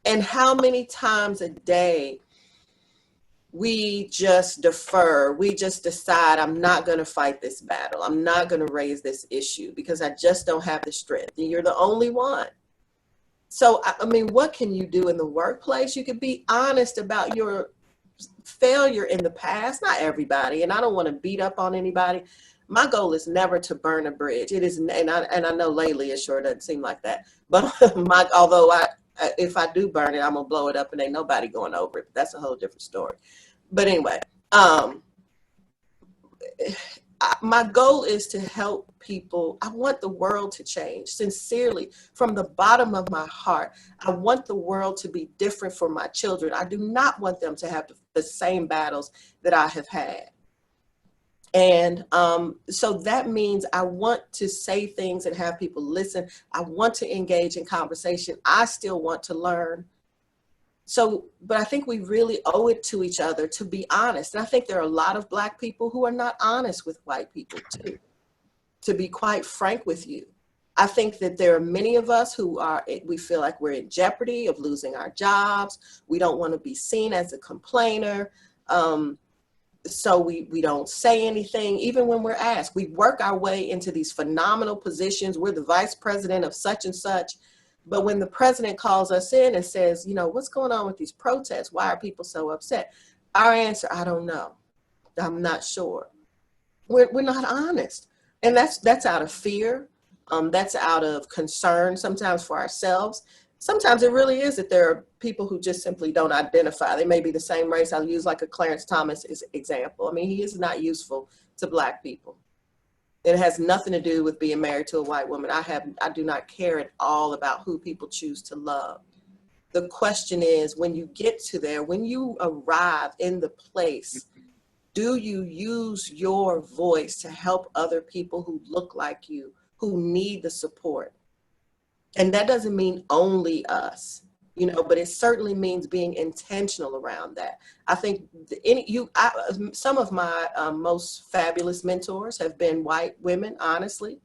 and how many times a day we just defer. We just decide, I'm not going to fight this battle. I'm not going to raise this issue because I just don't have the strength. And you're the only one. So, I mean, what can you do in the workplace? You can be honest about your failure in the past. Not everybody, and I don't want to beat up on anybody. My goal is never to burn a bridge. It is, and I know lately it sure doesn't seem like that. But if I do burn it, I'm gonna blow it up and ain't nobody going over it. That's a whole different story. But anyway, my goal is to help people. I want the world to change, sincerely, from the bottom of my heart. I want the world to be different for my children. I do not want them to have the same battles that I have had. And so that means I want to say things and have people listen. I want to engage in conversation. I still want to learn. So, but I think we really owe it to each other to be honest. And I think there are a lot of Black people who are not honest with white people too, to be quite frank with you. I think that there are many of us we feel like we're in jeopardy of losing our jobs. We don't want to be seen as a complainer. So we don't say anything, even when we're asked. We work our way into these phenomenal positions. We're the vice president of such and such. But when the president calls us in and says, you know, what's going on with these protests? Why are people so upset? Our answer, I don't know. I'm not sure. We're not honest. And that's out of fear. That's out of concern sometimes for ourselves. sometimes it really is that there are people who just simply don't identify. They may be the same race. I'll use like a Clarence Thomas example. I mean, he is not useful to Black people. It has nothing to do with being married to a white woman. I do not care at all about who people choose to love. The question is, when you get to there, when you arrive in the place, do you use your voice to help other people who look like you, who need the support? And that doesn't mean only us, but it certainly means being intentional around that. I think some of my most fabulous mentors have been white women, honestly.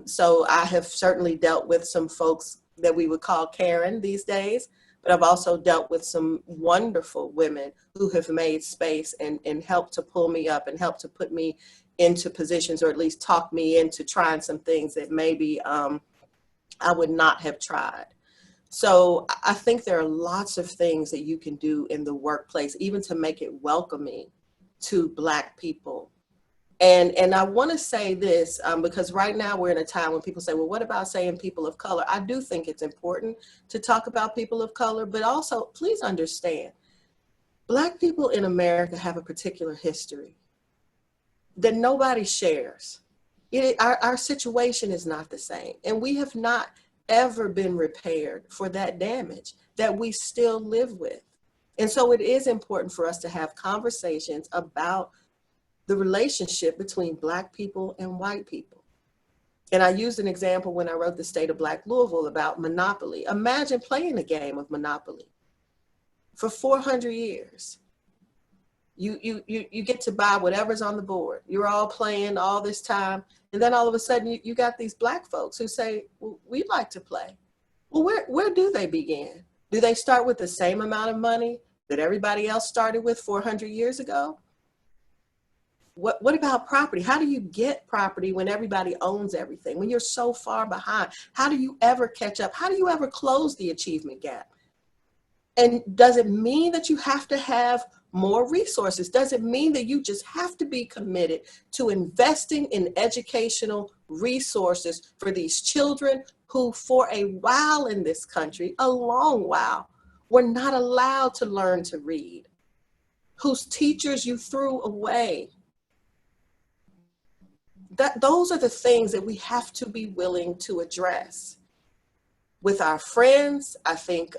So I have certainly dealt with some folks that we would call Karen these days, but I've also dealt with some wonderful women who have made space and helped to pull me up and helped to put me into positions, or at least talk me into trying some things that maybe I would not have tried. So I think there are lots of things that you can do in the workplace, even to make it welcoming to Black people. And I want to say this, because right now we're in a time when people say, well, what about saying people of color? I do think it's important to talk about people of color, but also please understand, Black people in America have a particular history that nobody shares. Our situation is not the same, and we have not ever been repaired for that damage that we still live with. And so it is important for us to have conversations about the relationship between Black people and white people. And I used an example when I wrote The State of Black Louisville about Monopoly. Imagine playing a game of Monopoly for 400 years. You get to buy whatever's on the board. You're all playing all this time. And then all of a sudden you got these Black folks who say, well, we'd like to play. Well, where do they begin? Do they start with the same amount of money that everybody else started with 400 years ago? What about property? How do you get property when everybody owns everything? When you're so far behind, how do you ever catch up? How do you ever close the achievement gap? And does it mean that you have to have more resources? Does it mean that you just have to be committed to investing in educational resources for these children who for a while in this country, a long while, were not allowed to learn to read, whose teachers you threw away? Those are the things that we have to be willing to address. With our friends, I think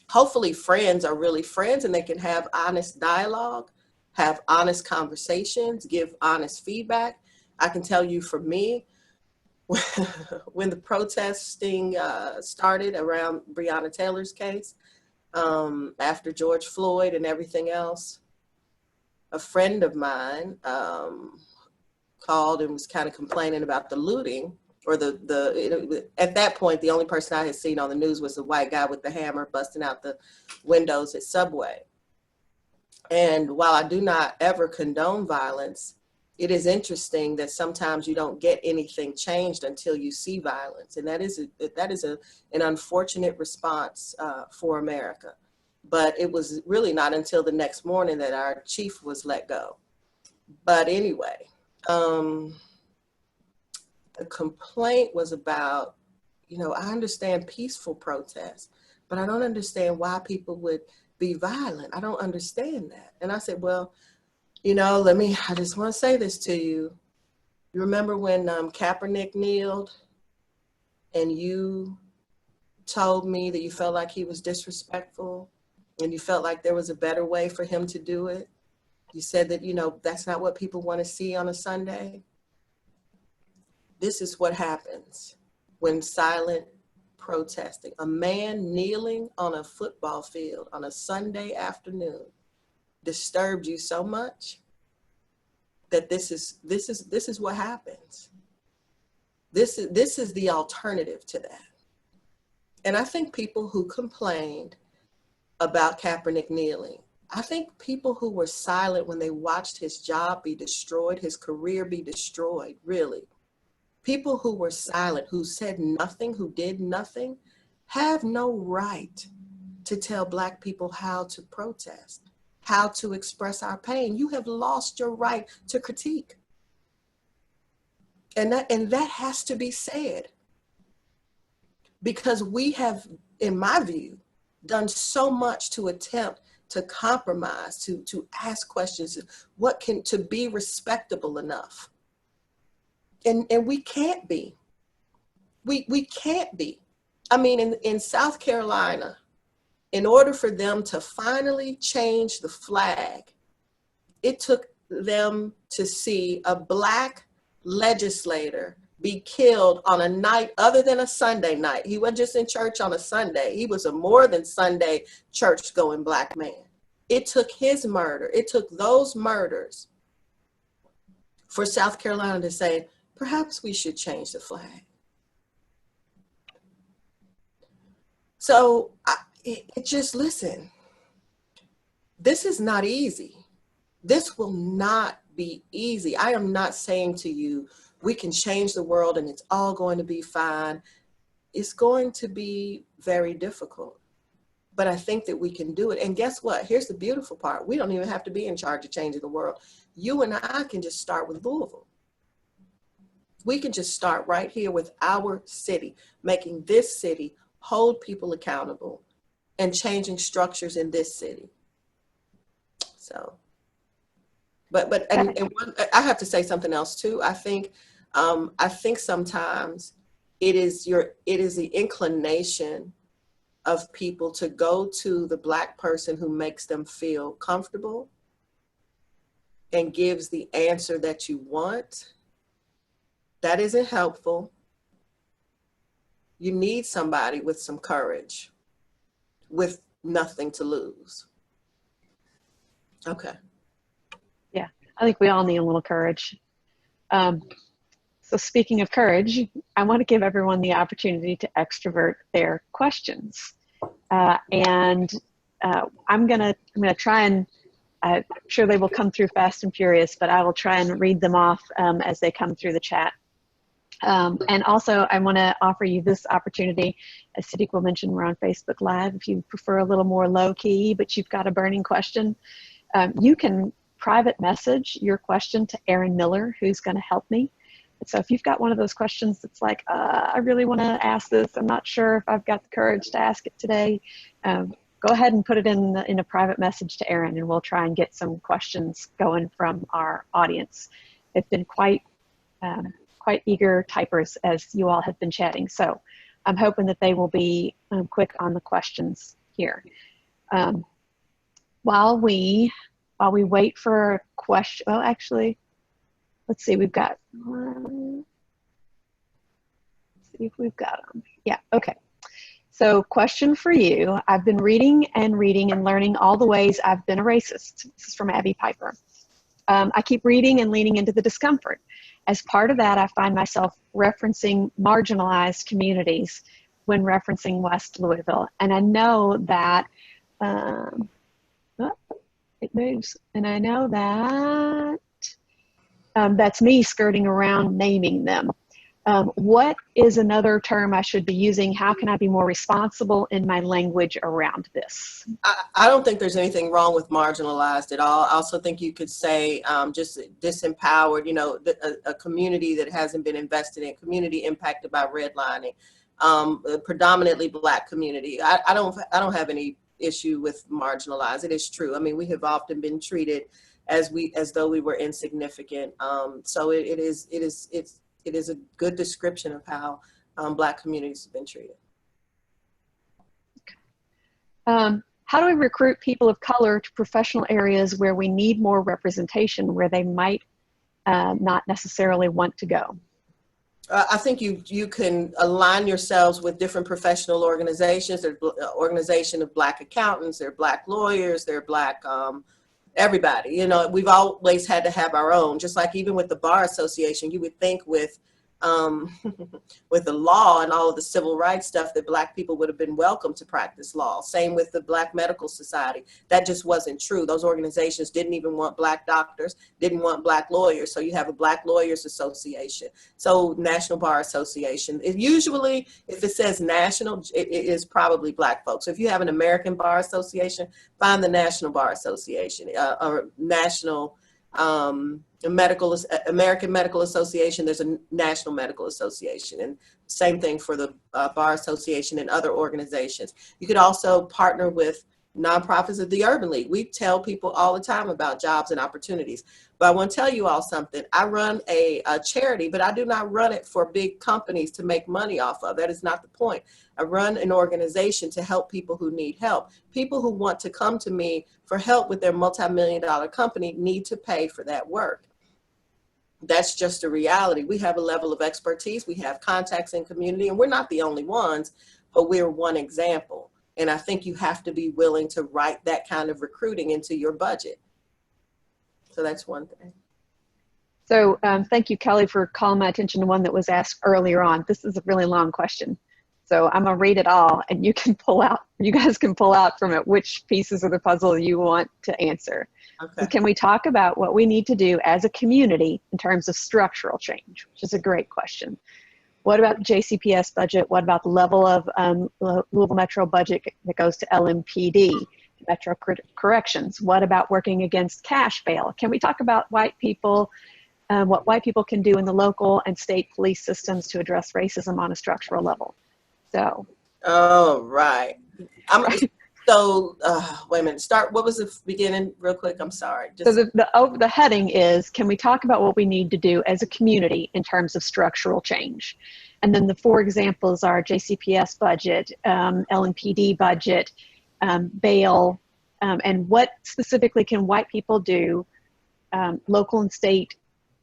hopefully friends are really friends and they can have honest dialogue, have honest conversations, give honest feedback. I can tell you for me, when the protesting started around Breonna Taylor's case, after George Floyd and everything else, a friend of mine called and was kind of complaining about the looting, or at that point, the only person I had seen on the news was the white guy with the hammer busting out the windows at Subway. And while I do not ever condone violence, it is interesting that sometimes you don't get anything changed until you see violence. And that is an unfortunate response for America. But it was really not until the next morning that our chief was let go. But anyway, the complaint was about, I understand peaceful protests, but I don't understand why people would be violent. I don't understand that. And I said, well, I just want to say this to you. You remember when Kaepernick kneeled and you told me that you felt like he was disrespectful and you felt like there was a better way for him to do it? You said that, that's not what people want to see on a Sunday. This is what happens when silent protesting, a man kneeling on a football field on a Sunday afternoon, disturbed you so much that this is what happens. This is the alternative to that. And I think people who complained about Kaepernick kneeling, I think people who were silent when they watched his job be destroyed, his career be destroyed, really. People who were silent, who said nothing, who did nothing, have no right to tell Black people how to protest, how to express our pain. You have lost your right to critique. And that has to be said. because we have, in my view, done so much to attempt to compromise, to ask questions, to be respectable enough. And we can't be. We can't be. I mean, in South Carolina, in order for them to finally change the flag, it took them to see a Black legislator be killed on a night other than a Sunday night. He wasn't just in church on a Sunday. He was a more than Sunday church-going Black man. It took his murder. It took those murders for South Carolina to say, perhaps we should change the flag. So listen, this is not easy. This will not be easy. I am not saying to you, we can change the world and it's all going to be fine. It's going to be very difficult, but I think that we can do it. And guess what? Here's the beautiful part. We don't even have to be in charge of changing the world. You and I can just start with Louisville. We can just start right here with our city, making this city hold people accountable and changing structures in this city. So, and I have to say something else too. I think sometimes it is the inclination of people to go to the Black person who makes them feel comfortable and gives the answer that you want. That isn't helpful. You need somebody with some courage, with nothing to lose. Okay. Yeah, I think we all need a little courage. So speaking of courage, I want to give everyone the opportunity to extrovert their questions. I'm gonna try and, I'm sure they will come through fast and furious, but I will try and read them off as they come through the chat. And also I want to offer you this opportunity. As Siddiqua mentioned, we're on Facebook Live. If you prefer a little more low key, but you've got a burning question, you can private message your question to Erin Miller, who's going to help me. So if you've got one of those questions that's like, I really want to ask this, I'm not sure if I've got the courage to ask it today, go ahead and put it in a private message to Erin, and we'll try and get some questions going from our audience. They've been quite eager typers as you all have been chatting. So I'm hoping that they will be quick on the questions here. While we wait for a question, well, actually, let's see, we've got, let's see if we've got them. Yeah, okay. So question for you. I've been reading and learning all the ways I've been a racist. This is from Abby Piper. I keep reading and leaning into the discomfort. As part of that, I find myself referencing marginalized communities when referencing West Louisville. And I know that, it moves, and I know that that's me skirting around naming them. What is another term I should be using? How can I be more responsible in my language around this? I don't think there's anything wrong with marginalized at all. I also think you could say just disempowered, you know, a community that hasn't been invested in, community impacted by redlining, a predominantly Black community. I don't have any issue with marginalized. It is true. I mean, we have often been treated as though we were insignificant. So it is a good description of how Black communities have been treated. How do we recruit people of color to professional areas where we need more representation, where they might not necessarily want to go? I think you can align yourselves with different professional organizations. There's organization of Black accountants, there are Black lawyers, there are Black everybody. You know, we've always had to have our own, just like even with the Bar Association, you would think with the law and all of the civil rights stuff that Black people would have been welcome to practice law. Same with the Black Medical Society. That just wasn't true. Those organizations didn't even want Black doctors, didn't want Black lawyers. So you have a Black Lawyers Association. So National Bar Association. Usually, if it says national, it is probably Black folks. So if you have an American Bar Association, find the National Bar Association or National American Medical Association, there's a National Medical Association, and same thing for the Bar Association and other organizations. You could also partner with nonprofits of the Urban League. We tell people all the time about jobs and opportunities. But I want to tell you all something. I run a charity, but I do not run it for big companies to make money off of. That is not the point. I run an organization to help people who need help. People who want to come to me for help with their multi-million-dollar company need to pay for that work. That's just a reality. We have a level of expertise. We have contacts in community, and we're not the only ones, but we're one example. And I think you have to be willing to write that kind of recruiting into your budget. So that's one thing. So thank you, Kelly, for calling my attention to one that was asked earlier on. This is a really long question. So I'm gonna read it all, and you guys can pull out from it which pieces of the puzzle you want to answer. Okay. So can we talk about what we need to do as a community in terms of structural change, which is a great question. What about the JCPS budget? What about the level of Louisville Metro budget that goes to LMPD, Metro Corrections? What about working against cash bail? Can we talk about white people, what white people can do in the local and state police systems to address racism on a structural level? So. Oh, right. Wait a minute. What was the beginning real quick? I'm sorry. So the heading is, can we talk about what we need to do as a community in terms of structural change? And then the 4 examples are JCPS budget, LMPD budget, bail, and what specifically can white people do, local and state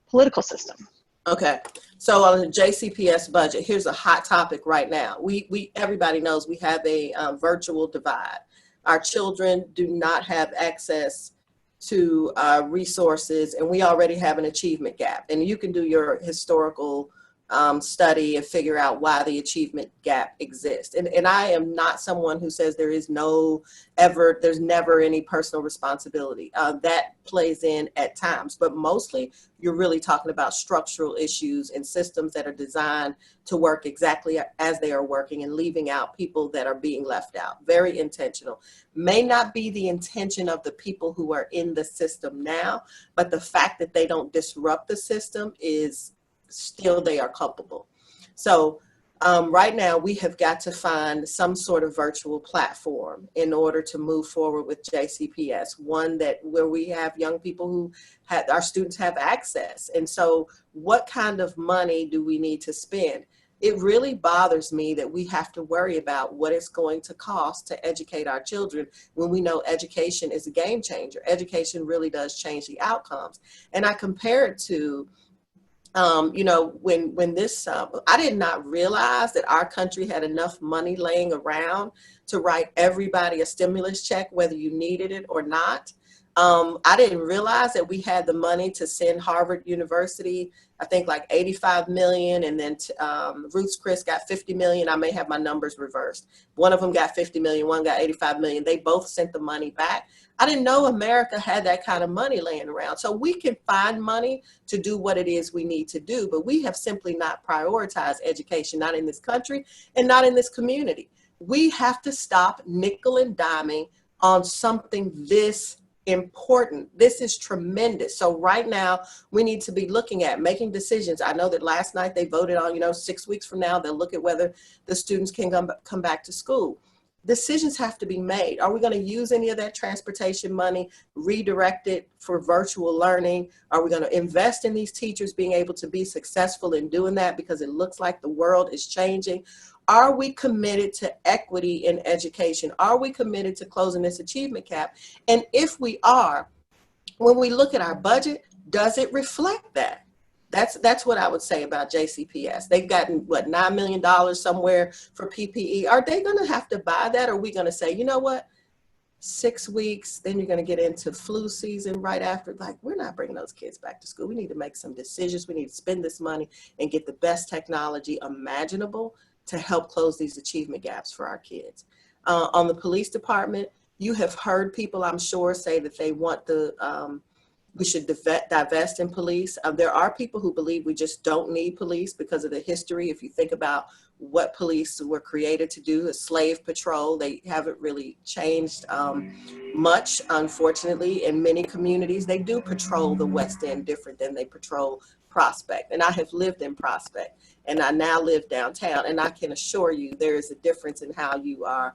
political system? Okay, so on the JCPS budget, here's a hot topic right now. Everybody knows we have a virtual divide. Our children do not have access to resources, and we already have an achievement gap. And you can do your historical study and figure out why the achievement gap exists. And I am not someone who says there's never any personal responsibility. That plays in at times, but mostly you're really talking about structural issues and systems that are designed to work exactly as they are working and leaving out people that are being left out. Very intentional. May not be the intention of the people who are in the system now, but the fact that they don't disrupt the system is still they are culpable. So right now we have got to find some sort of virtual platform in order to move forward with JCPS, one where we have young people who our students have access. And so what kind of money do we need to spend? It really bothers me that we have to worry about what it's going to cost to educate our children when we know education is a game changer. Education really does change the outcomes. And I compare it to when this, I did not realize that our country had enough money laying around to write everybody a stimulus check, whether you needed it or not. I didn't realize that we had the money to send Harvard University, I think like 85 million, and then Ruth's Chris got 50 million. I may have my numbers reversed. One of them got 50 million, one got 85 million. They both sent the money back. I didn't know America had that kind of money laying around. So we can find money to do what it is we need to do, but we have simply not prioritized education, not in this country and not in this community. We have to stop nickel and diming on something this important. This is tremendous. So right now we need to be looking at making decisions. I know that last night they voted on, 6 weeks from now, they'll look at whether the students can come back to school. Decisions have to be made. Are we going to use any of that transportation money, redirect it for virtual learning? Are we going to invest in these teachers being able to be successful in doing that because it looks like the world is changing? Are we committed to equity in education? Are we committed to closing this achievement gap? And if we are, when we look at our budget, does it reflect that? That's what I would say about JCPS. They've gotten, $9 million somewhere for PPE. Are they going to have to buy that? Or are we going to say, you know what, 6 weeks, then you're going to get into flu season right after? Like, we're not bringing those kids back to school. We need to make some decisions. We need to spend this money and get the best technology imaginable to help close these achievement gaps for our kids. On the police department, you have heard people, I'm sure, say that they want we should divest in police. There are people who believe we just don't need police because of the history. If you think about what police were created to do, a slave patrol, they haven't really changed much, unfortunately, in many communities, they do patrol the West End different than they patrol Prospect. And I have lived in Prospect, and I now live downtown, and I can assure you there is a difference in how you are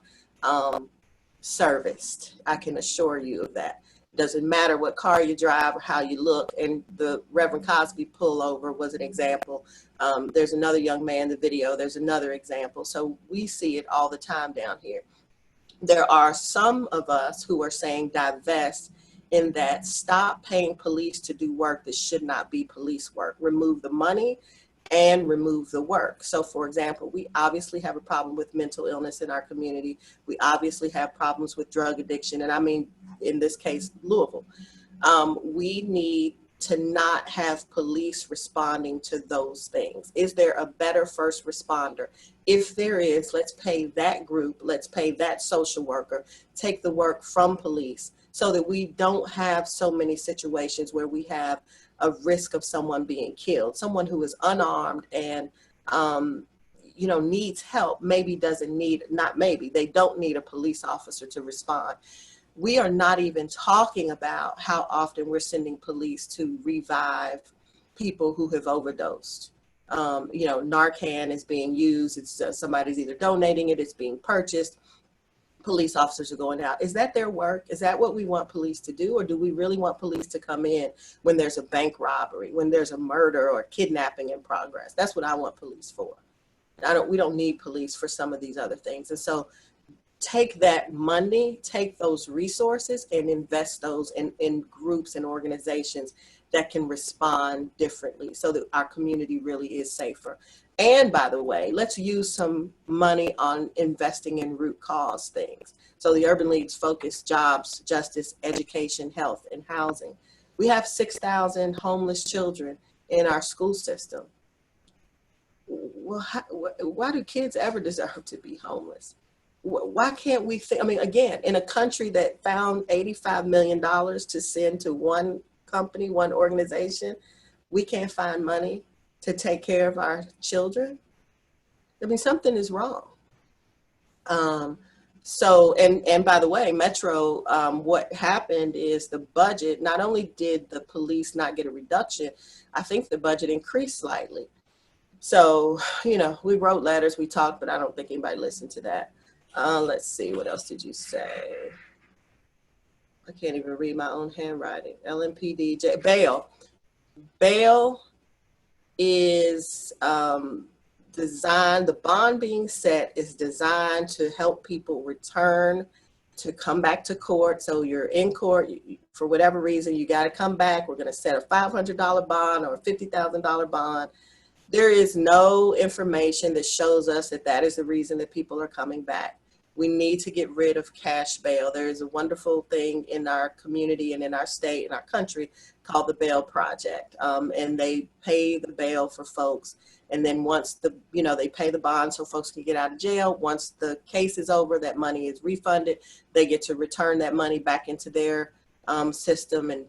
serviced. I can assure you of that. Doesn't matter what car you drive or how you look. And the Reverend Cosby pullover was an example. There's another young man in the video. There's another example. So we see it all the time down here. There are some of us who are saying divest, in that stop paying police to do work that should not be police work. Remove the money and remove the work. So for example, we obviously have a problem with mental illness in our community. We obviously have problems with drug addiction. And I mean, in this case, Louisville. We need to not have police responding to those things. Is there a better first responder? If there is, let's pay that group, let's pay that social worker, take the work from police so that we don't have so many situations where we have a risk of someone being killed. Someone who is unarmed and needs help, maybe doesn't need, not maybe, they don't need a police officer to respond. We are not even talking about how often we're sending police to revive people who have overdosed. Narcan is being used. It's somebody's either donating it, it's being purchased. Police officers are going out. Is that their work? Is that what we want police to do? Or do we really want police to come in when there's a bank robbery, when there's a murder or kidnapping in progress? That's what I want police for. We don't need police for some of these other things. And so take that money, take those resources and invest those in groups and organizations that can respond differently so that our community really is safer. And by the way, let's use some money on investing in root cause things. So the Urban League's focus: jobs, justice, education, health, and housing. We have 6,000 homeless children in our school system. Well, why do kids ever deserve to be homeless? Why can't we think, again, in a country that found $85 million to send to one company, one organization, we can't find money to take care of our children? Something is wrong. So, and by the way, Metro, what happened is the budget, not only did the police not get a reduction, I think the budget increased slightly. So, we wrote letters, we talked, but I don't think anybody listened to that. Let's see, what else did you say? I can't even read my own handwriting. LMPD, bail. Bail is designed, the bond being set is designed to help people return, to come back to court. So you're in court, for whatever reason, you got to come back. We're going to set a $500 bond or a $50,000 bond. There is no information that shows us that that is the reason that people are coming back. We need to get rid of cash bail. There is a wonderful thing in our community and in our state, in our country, called the Bail Project. And they pay the bail for folks. And then once they pay the bond so folks can get out of jail. Once the case is over, that money is refunded. They get to return that money back into their system and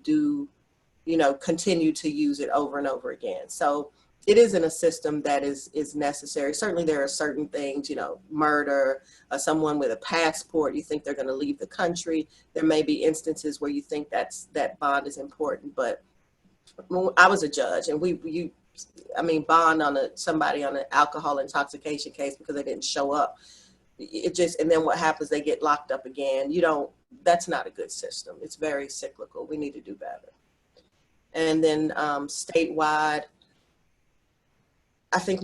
continue to use it over and over again. So it isn't a system that is necessary. Certainly there are certain things, murder, someone with a passport, you think they're going to leave the country. There may be instances where you think that bond is important, but I was a judge and bond on somebody on an alcohol intoxication case because they didn't show up. And then what happens, they get locked up again. That's not a good system. It's very cyclical. We need to do better. And then statewide, I think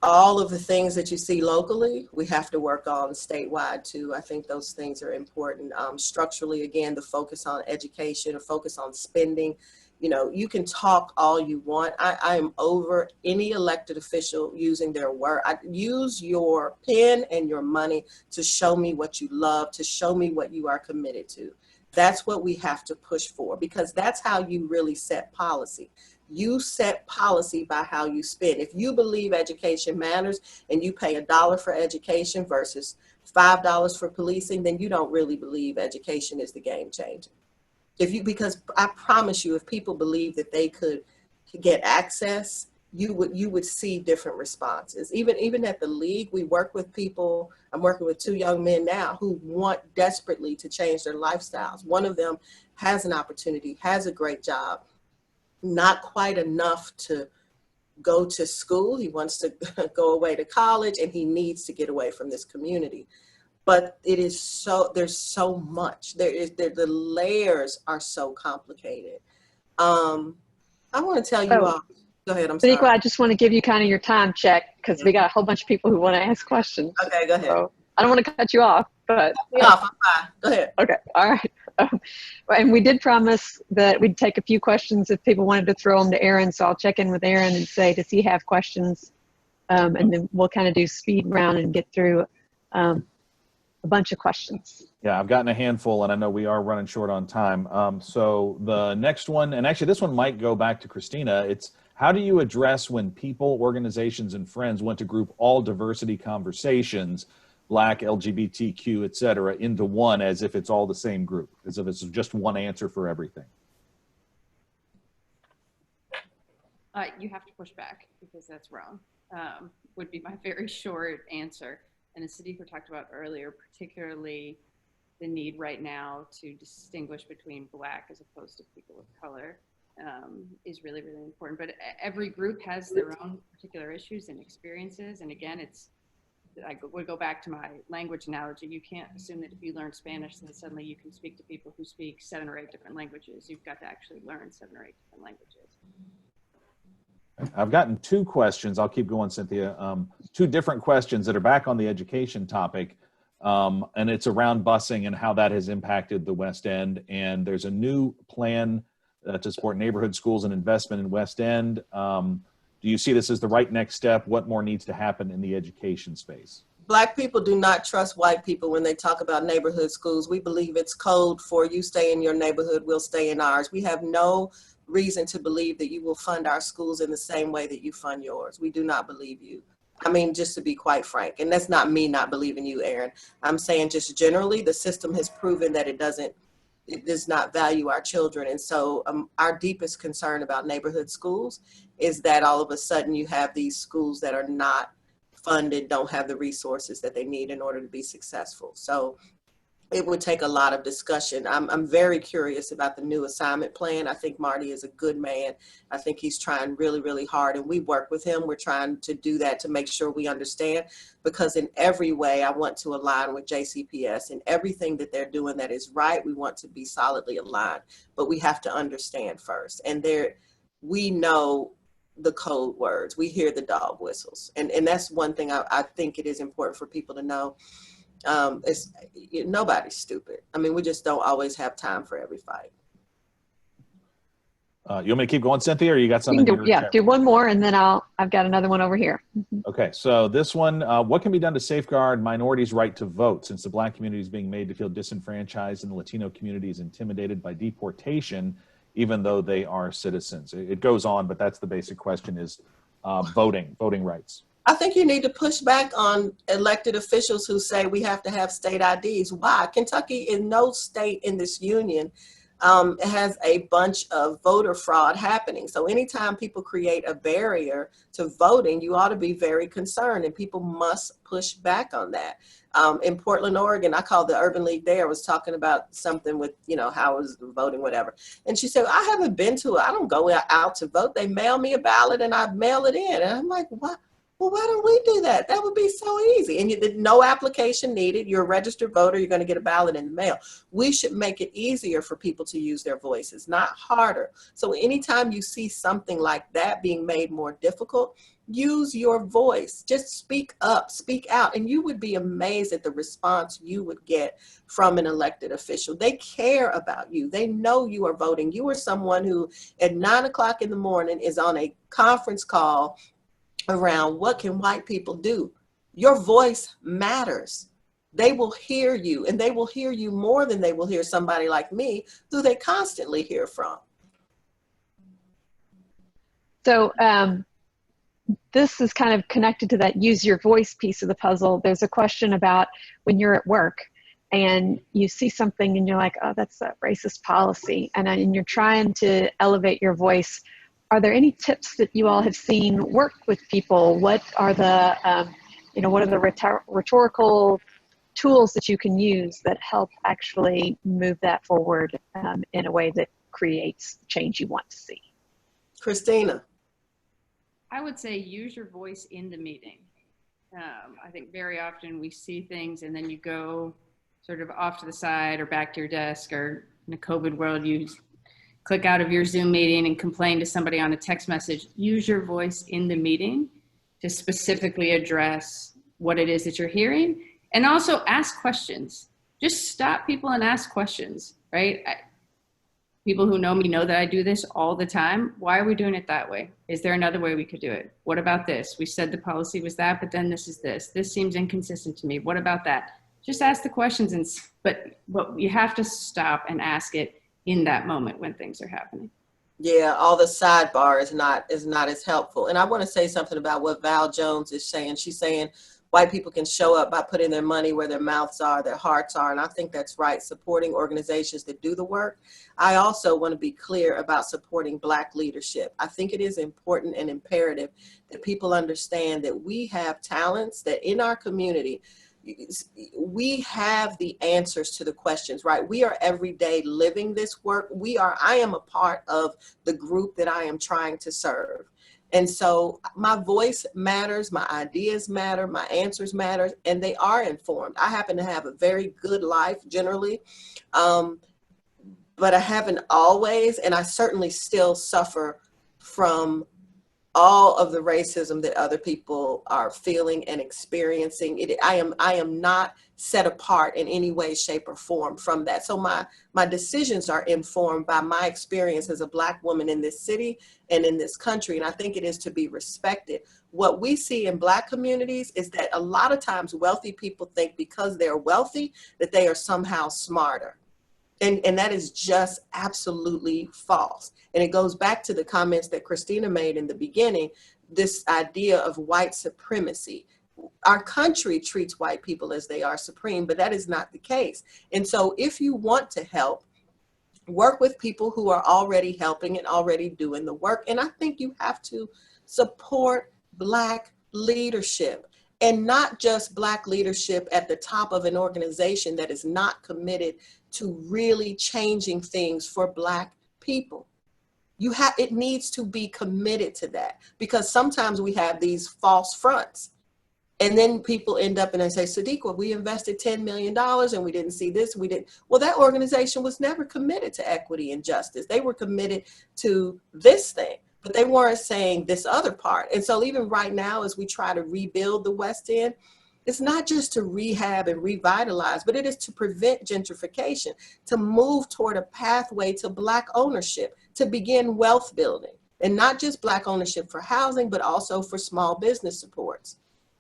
all of the things that you see locally, we have to work on statewide too. I think those things are important. Structurally, again, the focus on education, a focus on spending. You can talk all you want. I am over any elected official using their word. Use your pen and your money to show me what you love, to show me what you are committed to. That's what we have to push for, because that's how you really set policy. You set policy by how you spend. If you believe education matters and you pay $1 for education versus $5 for policing, then you don't really believe education is the game changer. Because I promise you, if people believe that they could get access you would see different responses. Even at the league, we work with people. I'm working with 2 young men now who want desperately to change their lifestyles. One of them has an opportunity, has a great job, not quite enough to go to school. He wants to go away to college, and he needs to get away from this community. But it is there's so much. The layers are so complicated. I want to tell you all. Go ahead, I'm sorry. Sadiqa, I just want to give you kind of your time check because we got a whole bunch of people who want to ask questions. Okay, go ahead. So I don't want to cut you off, but. Cut me off, I'm fine. Go ahead. Okay, all right. And we did promise that we'd take a few questions if people wanted to throw them to Aaron, so I'll check in with Aaron and say, does he have questions? And then we'll kind of do speed round and get through a bunch of questions. Yeah, I've gotten a handful, and I know we are running short on time. So the next one, and actually this one might go back to Christina. It's how do you address when people, organizations, and friends want to group all diversity conversations, Black, LGBTQ, et cetera, into one as if it's all the same group, as if it's just one answer for everything? You have to push back because that's wrong, would be my very short answer. And as Siddiqua talked about earlier, particularly the need right now to distinguish between Black as opposed to people of color is really, really important. But every group has their own particular issues and experiences. And again, I would go back to my language analogy. You can't assume that if you learn Spanish, then suddenly you can speak to people who speak 7 or 8 different languages. You've got to actually learn 7 or 8 different languages. I've gotten 2 questions. I'll keep going, Cynthia. 2 different questions that are back on the education topic. And it's around busing and how that has impacted the West End. And there's a new plan to support neighborhood schools and investment in West End. Do you see this as the right next step? What more needs to happen in the education space? Black people do not trust white people when they talk about neighborhood schools. We believe it's code for you stay in your neighborhood, we'll stay in ours. We have no reason to believe that you will fund our schools in the same way that you fund yours. We do not believe you. I mean, just to be quite frank, and that's not me not believing you, Aaron. I'm saying just generally, the system has proven that it does not value our children. And so our deepest concern about neighborhood schools is that all of a sudden you have these schools that are not funded, don't have the resources that they need in order to be successful. So it would take a lot of discussion. I'm very curious about the new assignment plan. I think Marty is a good man. I think he's trying really, really hard, and we work with him. We're trying to do that to make sure we understand, because in every way I want to align with JCPS and everything that they're doing that is right. We want to be solidly aligned, but we have to understand first. And we know the code words. We hear the dog whistles. And that's one thing I think it is important for people to know. Nobody's stupid. I mean, we just don't always have time for every fight. You want me to keep going, Cynthia, or you got something? Do one more, and then I've got another one over here. Okay, so this one, what can be done to safeguard minorities' right to vote, since the Black community is being made to feel disenfranchised and the Latino community is intimidated by deportation, even though they are citizens? It goes on, but that's the basic question: is voting rights. I think you need to push back on elected officials who say we have to have state IDs. Why? Kentucky is no state in this union. It has a bunch of voter fraud happening. So anytime people create a barrier to voting, you ought to be very concerned, and people must push back on that. In Portland, Oregon, I called the Urban League there, was talking about something with, how I was voting, whatever. And she said, I haven't been to it. I don't go out to vote. They mail me a ballot and I mail it in. And I'm like, what? Well, why don't we do that? That would be so easy. And no application needed. You're a registered voter. You're going to get a ballot in the mail. We should make it easier for people to use their voices, not harder. So anytime you see something like that being made more difficult, use your voice. Just speak up, speak out, and you would be amazed at the response you would get from an elected official. They care about you. They know you are voting. You are someone who at 9 o'clock in the morning is on a conference call around what can white people do. Your voice matters. They will hear you, and they will hear you more than they will hear somebody like me, who they constantly hear from. So this is kind of connected to that use your voice piece of the puzzle. There's a question about when you're at work and you see something and you're like, oh, that's a racist policy. And you're trying to elevate your voice. are there any tips that you all have seen work with people? What are the, what are the rhetorical tools that you can use that help actually move that forward in a way that creates the change you want to see? Christina. I would say use your voice in the meeting. I think very often we see things and then you go sort of off to the side or back to your desk, or in a COVID world, you click out of your Zoom meeting and complain to somebody on a text message. Use your voice in the meeting to specifically address what it is that you're hearing, and also ask questions. Just stop people and ask questions, right? People who know me know that I do this all the time. Why are we doing it that way? Is there another way we could do it? What about this? We said the policy was that, but then this is this. This seems inconsistent to me. What about that? Just ask the questions, but you have to stop and ask it in that moment when things are happening. Yeah, all the sidebar is not as helpful. And I want to say something about what Val Jones is saying. She's saying white people can show up by putting their money where their mouths are, their hearts are. And I think that's right, supporting organizations that do the work. I also want to be clear about supporting Black leadership. I think it is important and imperative that people understand that we have talents that in our community, we have the answers to the questions, right? We are every day living this work. I am a part of the group that I am trying to serve. And so my voice matters, my ideas matter, my answers matter, and they are informed. I happen to have a very good life generally, but I haven't always, and I certainly still suffer from all of the racism that other people are feeling and experiencing. I am not set apart in any way, shape, or form from that. So my decisions are informed by my experience as a Black woman in this city and in this country. And I think it is to be respected. What we see in Black communities is that a lot of times wealthy people think because they're wealthy that they are somehow smarter. And that is just absolutely false. And it goes back to the comments that Christina made in the beginning, this idea of white supremacy. Our country treats white people as they are supreme, but that is not the case. And so if you want to help, work with people who are already helping and already doing the work. And I think you have to support Black leadership. And not just Black leadership at the top of an organization that is not committed to really changing things for Black people. It needs to be committed to that, because sometimes we have these false fronts. And then people end up and they say, Siddiqua, we invested $10 million and we didn't see this, we didn't. Well, that organization was never committed to equity and justice. They were committed to this thing, but they weren't saying this other part. And so even right now, as we try to rebuild the West End, it's not just to rehab and revitalize, but it is to prevent gentrification, to move toward a pathway to Black ownership, to begin wealth building, and not just Black ownership for housing, but also for small business supports.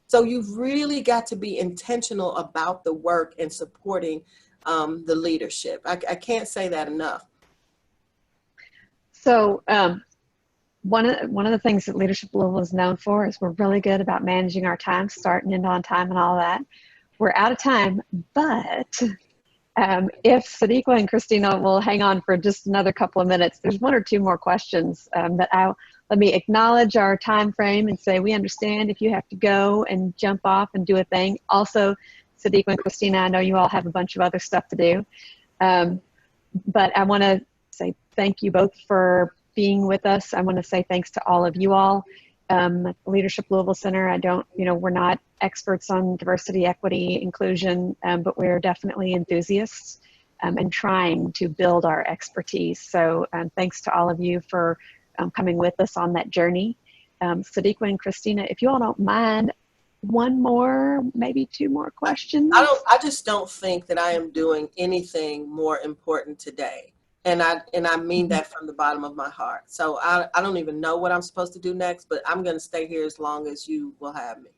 So you've really got to be intentional about the work and supporting the leadership. I can't say that enough. So one of the things that Leadership Louisville is known for is we're really good about managing our time, starting and on time and all that. We're out of time, but if Sadiqa and Christina will hang on for just another couple of minutes, there's one or two more questions let me acknowledge our time frame and say we understand if you have to go and jump off and do a thing. Also, Sadiqa and Christina, I know you all have a bunch of other stuff to do, but I want to say thank you both for being with us. I want to say thanks to all of you all. Leadership Louisville Center, we're not experts on diversity, equity, inclusion, but we're definitely enthusiasts and trying to build our expertise. So thanks to all of you for coming with us on that journey. Sadiqa and Christina, if you all don't mind, one more, maybe two more questions. I just don't think that I am doing anything more important today. And I mean that from the bottom of my heart. So I don't even know what I'm supposed to do next, but I'm going to stay here as long as you will have me.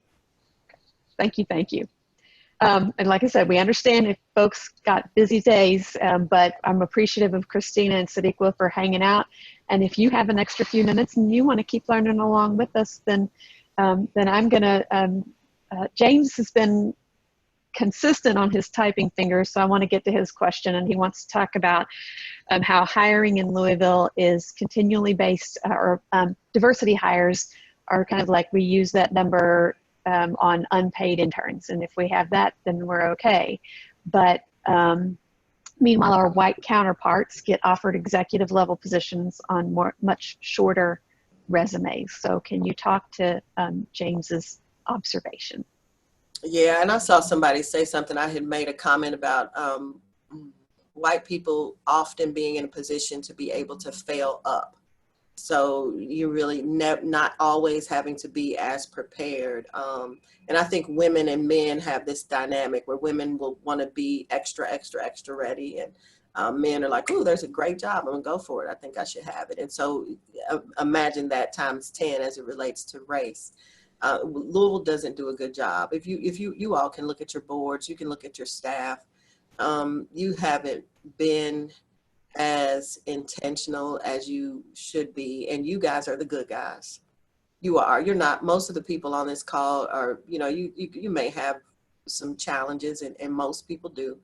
Thank you. And like I said, we understand if folks got busy days, but I'm appreciative of Christina and Siddiqua for hanging out. And if you have an extra few minutes and you want to keep learning along with us, then I'm going to, James has been consistent on his typing fingers, so I want to get to his question. And he wants to talk about how hiring in Louisville is continually based, or diversity hires are kind of like, we use that number on unpaid interns. And if we have that, then we're okay. But meanwhile, our white counterparts get offered executive level positions on much shorter resumes. So can you talk to James's observation? Yeah, and I saw somebody say something. I had made a comment about white people often being in a position to be able to fail up. So you're really not always having to be as prepared. And I think women and men have this dynamic where women will want to be extra ready. And men are like, oh, there's a great job, I'm gonna go for it. I think I should have it. And so imagine that times 10 as it relates to race. Louisville doesn't do a good job. If you all can look at your boards, you can look at your staff. You haven't been as intentional as you should be, and you guys are the good guys. You are. You're not. Most of the people on this call are, you may have some challenges, and most people do,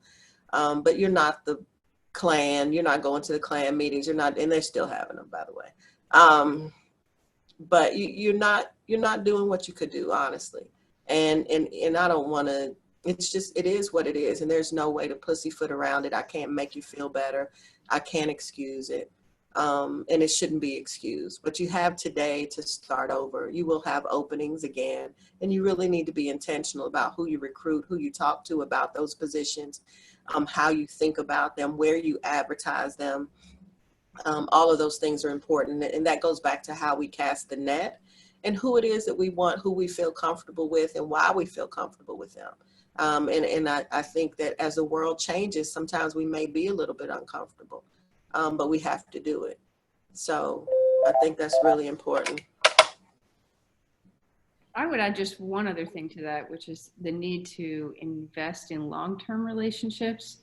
but you're not the Klan. You're not going to the Klan meetings. You're not, and they're still having them, by the way. But you're not doing what you could do, honestly. And I don't want to. It's just, it is what it is, and there's no way to pussyfoot around it. I can't make you feel better. I can't excuse it, and it shouldn't be excused. But you have today to start over. You will have openings again, and you really need to be intentional about who you recruit, who you talk to about those positions, how you think about them, where you advertise them. All of those things are important, and that goes back to how we cast the net and who it is that we want, who we feel comfortable with, and why we feel comfortable with them. And I think that as the world changes, sometimes we may be a little bit uncomfortable, but we have to do it. So I think that's really important. I would add just one other thing to that, which is the need to invest in long-term relationships.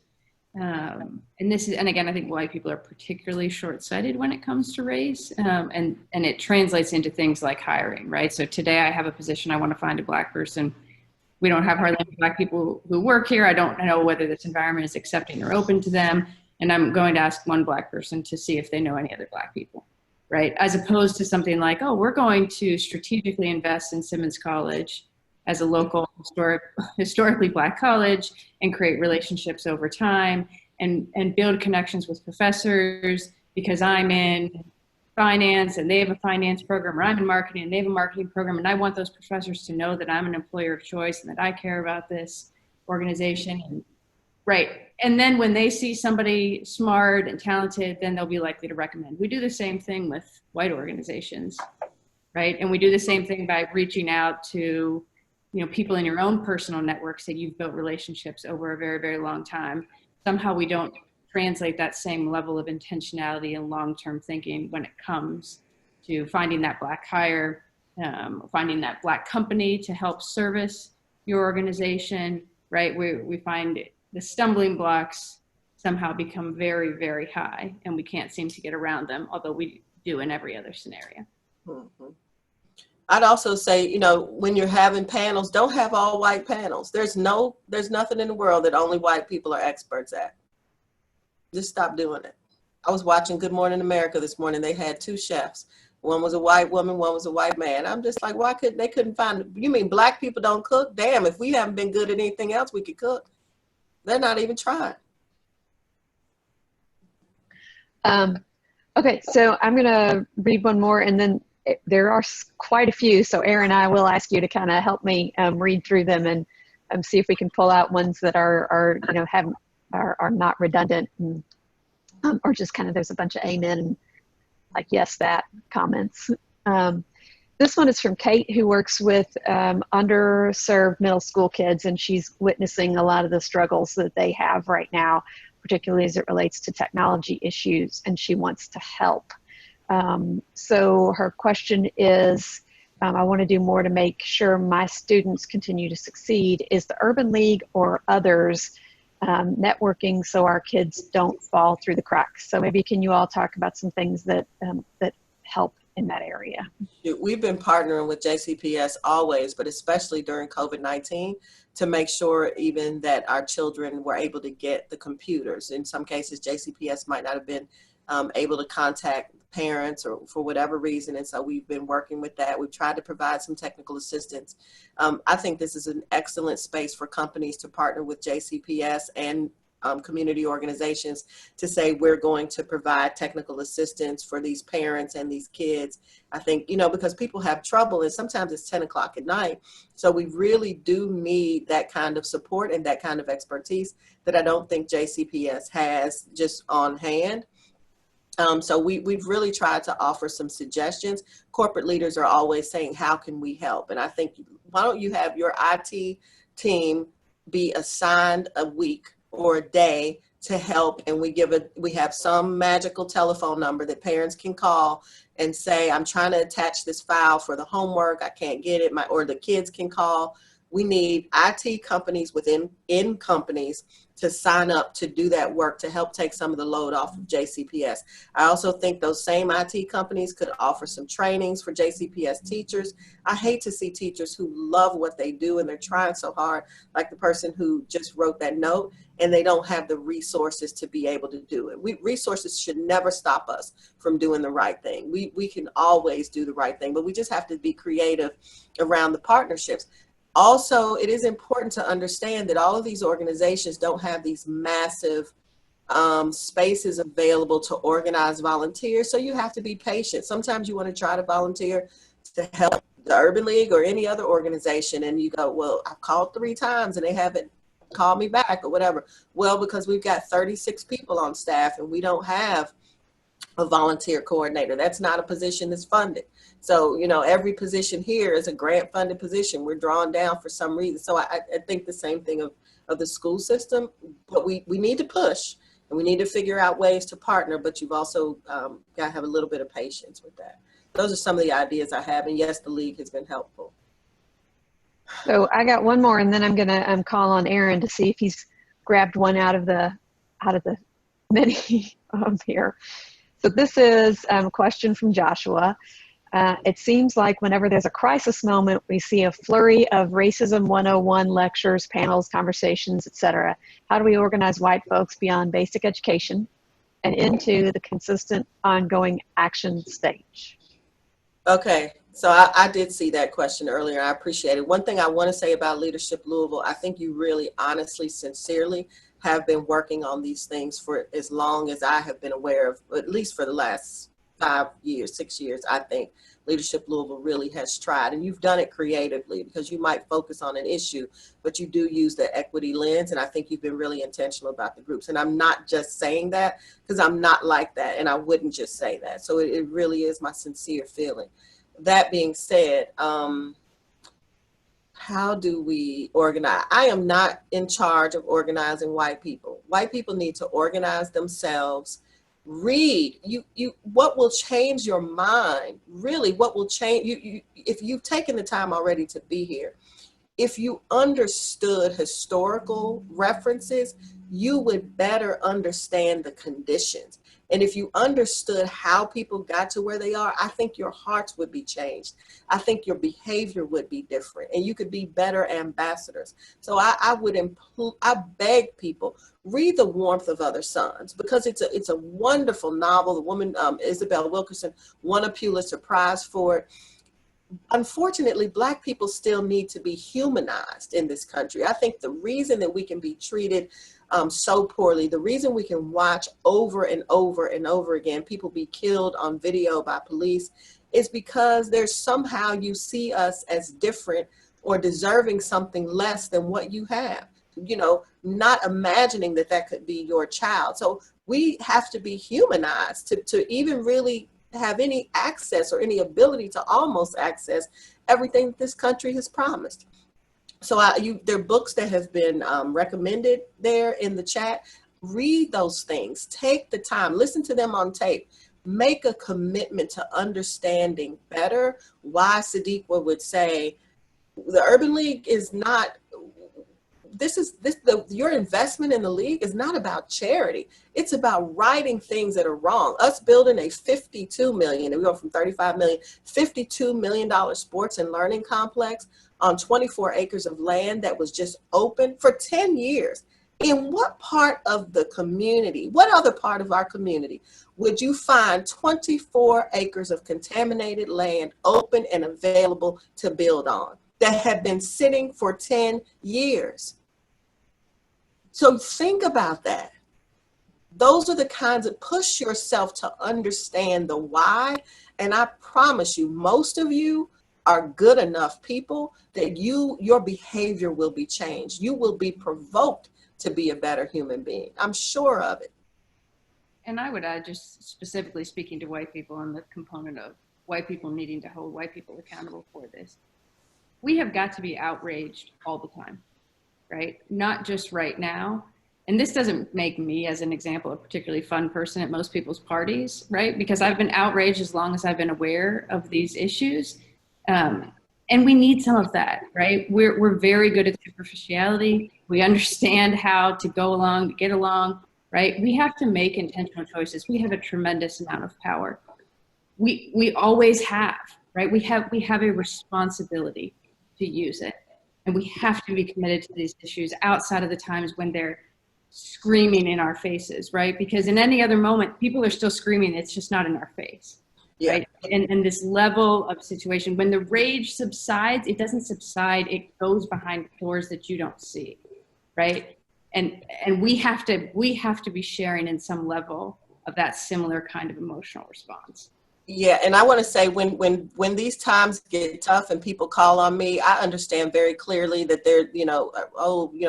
And again, I think white people are particularly short-sighted when it comes to race, and it translates into things like hiring, right? So today I have a position, I want to find a Black person. We don't have hardly any Black people who work here. I don't know whether this environment is accepting or open to them. And I'm going to ask one Black person to see if they know any other Black people, right? As opposed to something like, oh, we're going to strategically invest in Simmons College as a local historically Black college and create relationships over time and build connections with professors because I'm in finance and they have a finance program, or I'm in marketing and they have a marketing program, and I want those professors to know that I'm an employer of choice and that I care about this organization. And, right. And then when they see somebody smart and talented, then they'll be likely to recommend. We do the same thing with white organizations, right? And we do the same thing by reaching out to, people in your own personal networks that you've built relationships over a very, very long time. Somehow we don't translate that same level of intentionality and long-term thinking when it comes to finding that Black hire, finding that Black company to help service your organization, right? We find the stumbling blocks somehow become very, very high, and we can't seem to get around them, although we do in every other scenario. Mm-hmm. I'd also say, when you're having panels, don't have all white panels. There's nothing in the world that only white people are experts at. Just stop doing it. I was watching Good Morning America this morning. They had two chefs. One was a white woman, one was a white man. I'm just like, they couldn't find, you mean Black people don't cook? Damn, if we haven't been good at anything else, we could cook. They're not even trying. Okay, so I'm going to read one more, and then there are quite a few. So Aaron, I will ask you to kind of help me read through them and see if we can pull out ones that are not redundant, and, or just kind of there's a bunch of amen and like yes that comments. This one is from Kate, who works with underserved middle school kids, and she's witnessing a lot of the struggles that they have right now, particularly as it relates to technology issues, and she wants to help. So her question is, I want to do more to make sure my students continue to succeed. Is the Urban League or others networking so our kids don't fall through the cracks? So maybe can you all talk about some things that that help in that area? We've been partnering with JCPS always, but especially during COVID-19, to make sure even that our children were able to get the computers. In some cases, JCPS might not have been able to contact parents or for whatever reason, and so we've been working with that. We've tried to provide some technical assistance. I think this is an excellent space for companies to partner with JCPS and community organizations to say we're going to provide technical assistance for these parents and these kids. I think, because people have trouble and sometimes it's 10 o'clock at night. So we really do need that kind of support and that kind of expertise that I don't think JCPS has just on hand. So we've really tried to offer some suggestions. Corporate leaders are always saying, how can we help? And I think, why don't you have your IT team be assigned a week or a day to help, and we have some magical telephone number that parents can call and say, I'm trying to attach this file for the homework, I can't get it, or the kids can call. We need IT companies within companies to sign up to do that work to help take some of the load off of JCPS. I also think those same IT companies could offer some trainings for JCPS teachers. I hate to see teachers who love what they do and they're trying so hard, like the person who just wrote that note, and they don't have the resources to be able to do it. Resources should never stop us from doing the right thing. We can always do the right thing, but we just have to be creative around the partnerships. Also, it is important to understand that all of these organizations don't have these massive spaces available to organize volunteers. So you have to be patient. Sometimes you want to try to volunteer to help the Urban League or any other organization, and you go, well, I've called 3 times and they haven't called me back or whatever. Well, because we've got 36 people on staff and we don't have a volunteer coordinator. That's not a position that's funded. So, every position here is a grant funded position. We're drawn down for some reason. So I think the same thing of the school system, but we need to push and we need to figure out ways to partner, but you've also got to have a little bit of patience with that. Those are some of the ideas I have. And yes, the league has been helpful. So I got one more, and then I'm going to call on Aaron to see if he's grabbed one out of the many here. So this is a question from Joshua. It seems like whenever there's a crisis moment, we see a flurry of Racism 101 lectures, panels, conversations, etc. How do we organize white folks beyond basic education and into the consistent ongoing action stage? Okay, so I did see that question earlier. I appreciate it. One thing I want to say about Leadership Louisville, I think you really honestly, sincerely have been working on these things for as long as I have been aware of, at least for the last 5 years, 6 years. I think Leadership Louisville really has tried, and you've done it creatively because you might focus on an issue, but you do use the equity lens, and I think you've been really intentional about the groups. And I'm not just saying that because I'm not like that, and I wouldn't just say that. So it really is my sincere feeling. That being said, how do we organize? I am not in charge of organizing white people. White people need to organize themselves. Read. What will change your mind? Really, what will change you if you've taken the time already to be here? If you understood historical references, you would better understand the conditions. And if you understood how people got to where they are, I think your hearts would be changed. I think your behavior would be different and you could be better ambassadors. So I beg people, read The Warmth of Other Suns because it's a wonderful novel. The woman, Isabel Wilkerson, won a Pulitzer Prize for it. Unfortunately, Black people still need to be humanized in this country. I think the reason that we can be treated so poorly, the reason we can watch over and over and over again people be killed on video by police is because there's somehow you see us as different or deserving something less than what you have, not imagining that could be your child. So we have to be humanized to even really have any access or any ability to almost access everything that this country has promised. So there are books that have been recommended there in the chat. Read those things. Take the time. Listen to them on tape. Make a commitment to understanding better why Siddiqua would say the Urban League is not your investment in the league is not about charity. It's about righting things that are wrong. Us building a $52 million, and we go from 35 million, $52 million sports and learning complex on 24 acres of land that was just open for 10 years. In what part of the community, what other part of our community would you find 24 acres of contaminated land open and available to build on that have been sitting for 10 years? So think about that. Those are the kinds of, push yourself to understand the why. And I promise you, most of you are good enough people that your behavior will be changed. You will be provoked to be a better human being. I'm sure of it. And I would add, just specifically speaking to white people and the component of white people needing to hold white people accountable for this, we have got to be outraged all the time, right? Not just right now. And this doesn't make me, as an example, a particularly fun person at most people's parties, right? Because I've been outraged as long as I've been aware of these issues. And we need some of that, right? We're very good at superficiality. We understand how to go along, to get along, right? We have to make intentional choices. We have a tremendous amount of power. We always have, right? We have a responsibility to use it. And we have to be committed to these issues outside of the times when they're screaming in our faces, right? Because in any other moment, people are still screaming, it's just not in our face. Yeah. Right? And this level of situation, when the rage subsides, it doesn't subside, it goes behind doors that you don't see, right? And we have to be sharing in some level of that similar kind of emotional response. Yeah, and I want to say when these times get tough and people call on me, I understand very clearly that they're,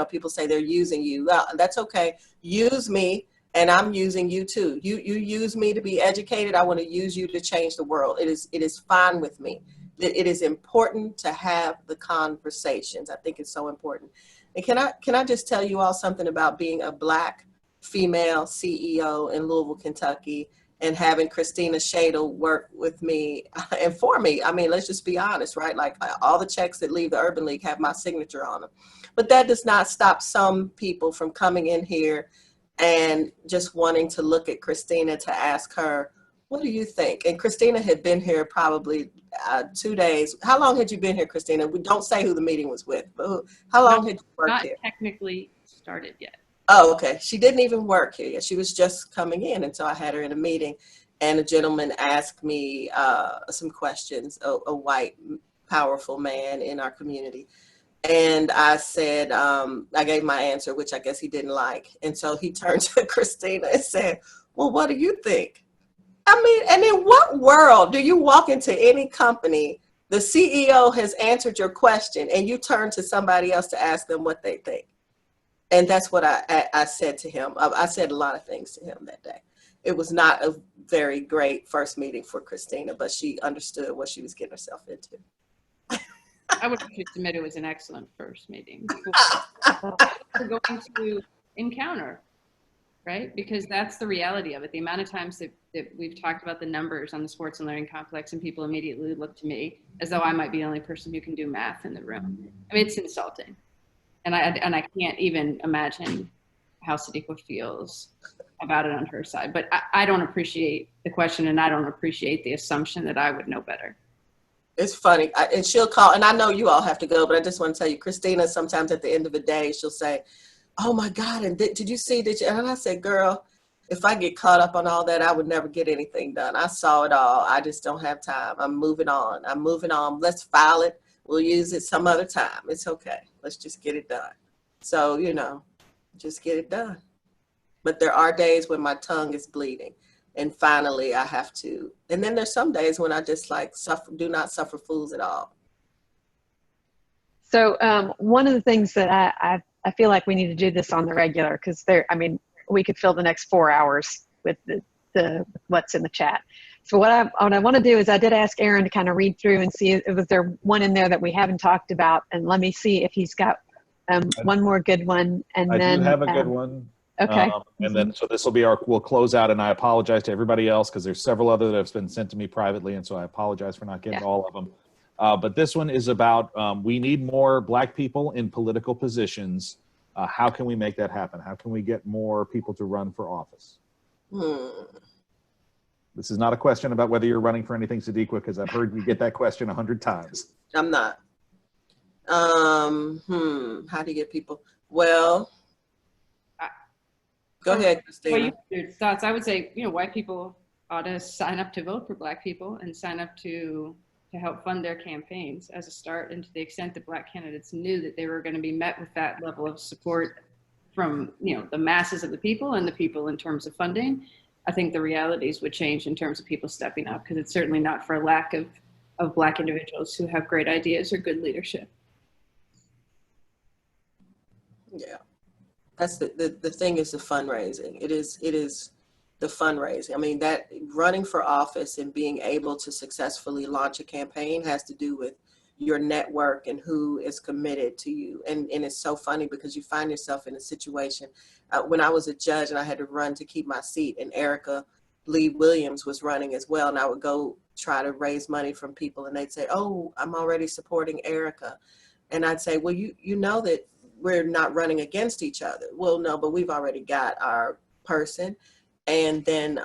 people say they're using you. Well, that's okay. Use me. And I'm using you too. You use me to be educated. I want to use you to change the world. It is fine with me. It is important to have the conversations. I think it's so important. And can I just tell you all something about being a Black female CEO in Louisville, Kentucky, and having Christina Shadle work with me and for me. I mean, let's just be honest, right? Like all the checks that leave the Urban League have my signature on them. But that does not stop some people from coming in here and just wanting to look at Christina to ask her, what do you think? And Christina had been here probably 2 days. How long had you been here, Christina? We don't say who the meeting was with, but how long had you worked here? Not technically started yet. Oh, okay. She didn't even work here yet. She was just coming in. And so I had her in a meeting and a gentleman asked me some questions, a white, powerful man in our community. And I said, I gave my answer, which I guess he didn't like. And so he turned to Christina and said, well, what do you think? I mean, and in what world do you walk into any company, the CEO has answered your question and you turn to somebody else to ask them what they think? And that's what I said to him. I said a lot of things to him that day. It was not a very great first meeting for Christina, but she understood what she was getting herself into. I would have to admit it was an excellent first meeting. We're going to encounter, right? Because that's the reality of it. The amount of times that we've talked about the numbers on the sports and learning complex and people immediately look to me as though I might be the only person who can do math in the room. I mean, it's insulting. And I can't even imagine how Siddiqua feels about it on her side. But I don't appreciate the question and I don't appreciate the assumption that I would know better. It's funny, and she'll call, and I know you all have to go, but I just want to tell you, Christina, sometimes at the end of the day, she'll say, oh my God, and did you see, and I said, girl, if I get caught up on all that, I would never get anything done. I saw it all. I just don't have time. I'm moving on. Let's file it. We'll use it some other time. It's okay. Let's just get it done. So, just get it done. But there are days when my tongue is bleeding. And finally, I have to. And then there's some days when I just do not suffer fools at all. So one of the things that I feel like we need to do this on the regular, because we could fill the next 4 hours with the what's in the chat. So what I want to do is I did ask Aaron to kind of read through and see if there one in there that we haven't talked about, and let me see if he's got one more good one. And then do have a good one. Okay. And then, so this will be we'll close out, and I apologize to everybody else because there's several other that have been sent to me privately, and so I apologize for not getting to all of them. But this one is about we need more Black people in political positions. How can we make that happen? How can we get more people to run for office? This is not a question about whether you're running for anything, Siddiqua, because I've heard you get that question 100 times. I'm not. How do you get people? Well, go ahead, Christina. Well, your thoughts. I would say, white people ought to sign up to vote for Black people and sign up to help fund their campaigns as a start. And to the extent that Black candidates knew that they were going to be met with that level of support from, the masses of the people and the people in terms of funding, I think the realities would change in terms of people stepping up, because it's certainly not for lack of Black individuals who have great ideas or good leadership. Yeah, that's the thing is the fundraising. It is the fundraising. I mean, that running for office and being able to successfully launch a campaign has to do with your network and who is committed to you. And it's so funny because you find yourself in a situation. When I was a judge and I had to run to keep my seat, and Erica Lee Williams was running as well, and I would go try to raise money from people, and they'd say, "Oh, I'm already supporting Erica," and I'd say, "Well, you know that we're not running against each other." "Well, no, but we've already got our person." And then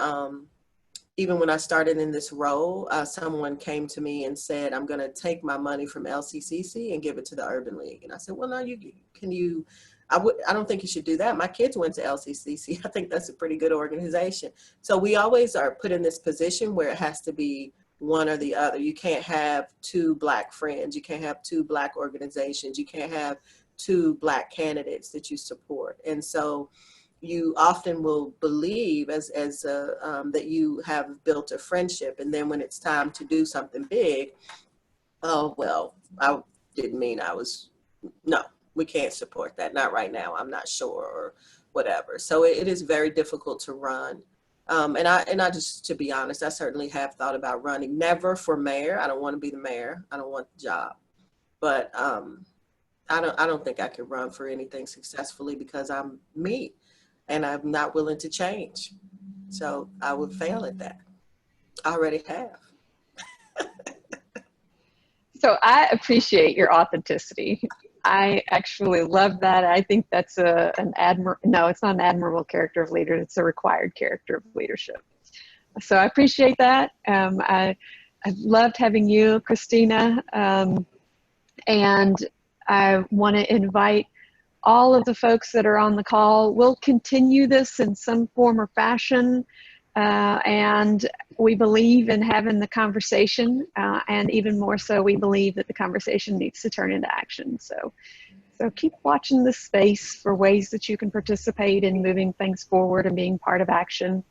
even when I started in this role, someone came to me and said, "I'm going to take my money from LCCC and give it to the Urban League." And I said, "Well, no, I don't think you should do that. My kids went to LCCC. I think that's a pretty good organization." So we always are put in this position where it has to be one or the other. You can't have two Black friends. You can't have two Black organizations. You can't have two Black candidates that you support. And so you often will believe that you have built a friendship, and then when it's time to do something big, "Oh, well, I didn't mean no, we can't support that, not right now, I'm not sure," or whatever. So it is very difficult to run. And I just, to be honest, I certainly have thought about running. Never for mayor. I don't want to be the mayor. I don't want the job. But I don't think I could run for anything successfully because I'm me. And I'm not willing to change. So I would fail at that. I already have. So I appreciate your authenticity. I actually love that. I think that's no, it's not an admirable character of leader. It's a required character of leadership. So I appreciate that. I've loved having you, Christina. And I want to invite all of the folks that are on the call. We'll continue this in some form or fashion, and we believe in having the conversation, and even more so, we believe that the conversation needs to turn into action. So keep watching this space for ways that you can participate in moving things forward and being part of action.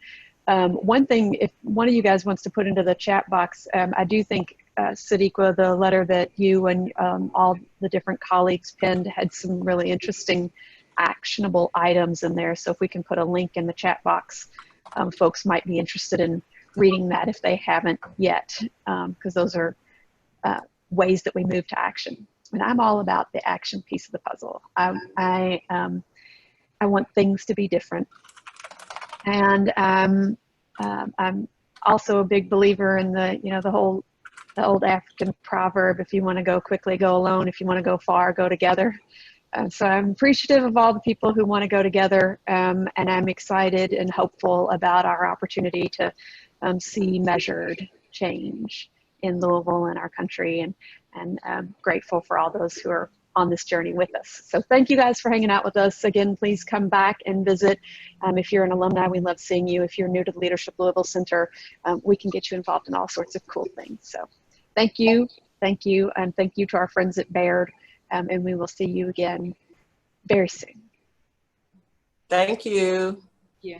One thing, if one of you guys wants to put into the chat box, I do think Siddiqua, the letter that you and all the different colleagues penned had some really interesting actionable items in there. So if we can put a link in the chat box, folks might be interested in reading that if they haven't yet, because those are ways that we move to action. And I'm all about the action piece of the puzzle. I want things to be different. And I'm also a big believer in the old African proverb, if you want to go quickly, go alone. If you want to go far, go together. So I'm appreciative of all the people who want to go together, and I'm excited and hopeful about our opportunity to see measured change in Louisville and our country, and I'm grateful for all those who are on this journey with us. So thank you guys for hanging out with us. Again, please come back and visit. If you're an alumni, we love seeing you. If you're new to the Leadership Louisville Center, we can get you involved in all sorts of cool things. So thank you, and thank you to our friends at Baird, and we will see you again very soon. Thank you. Yeah.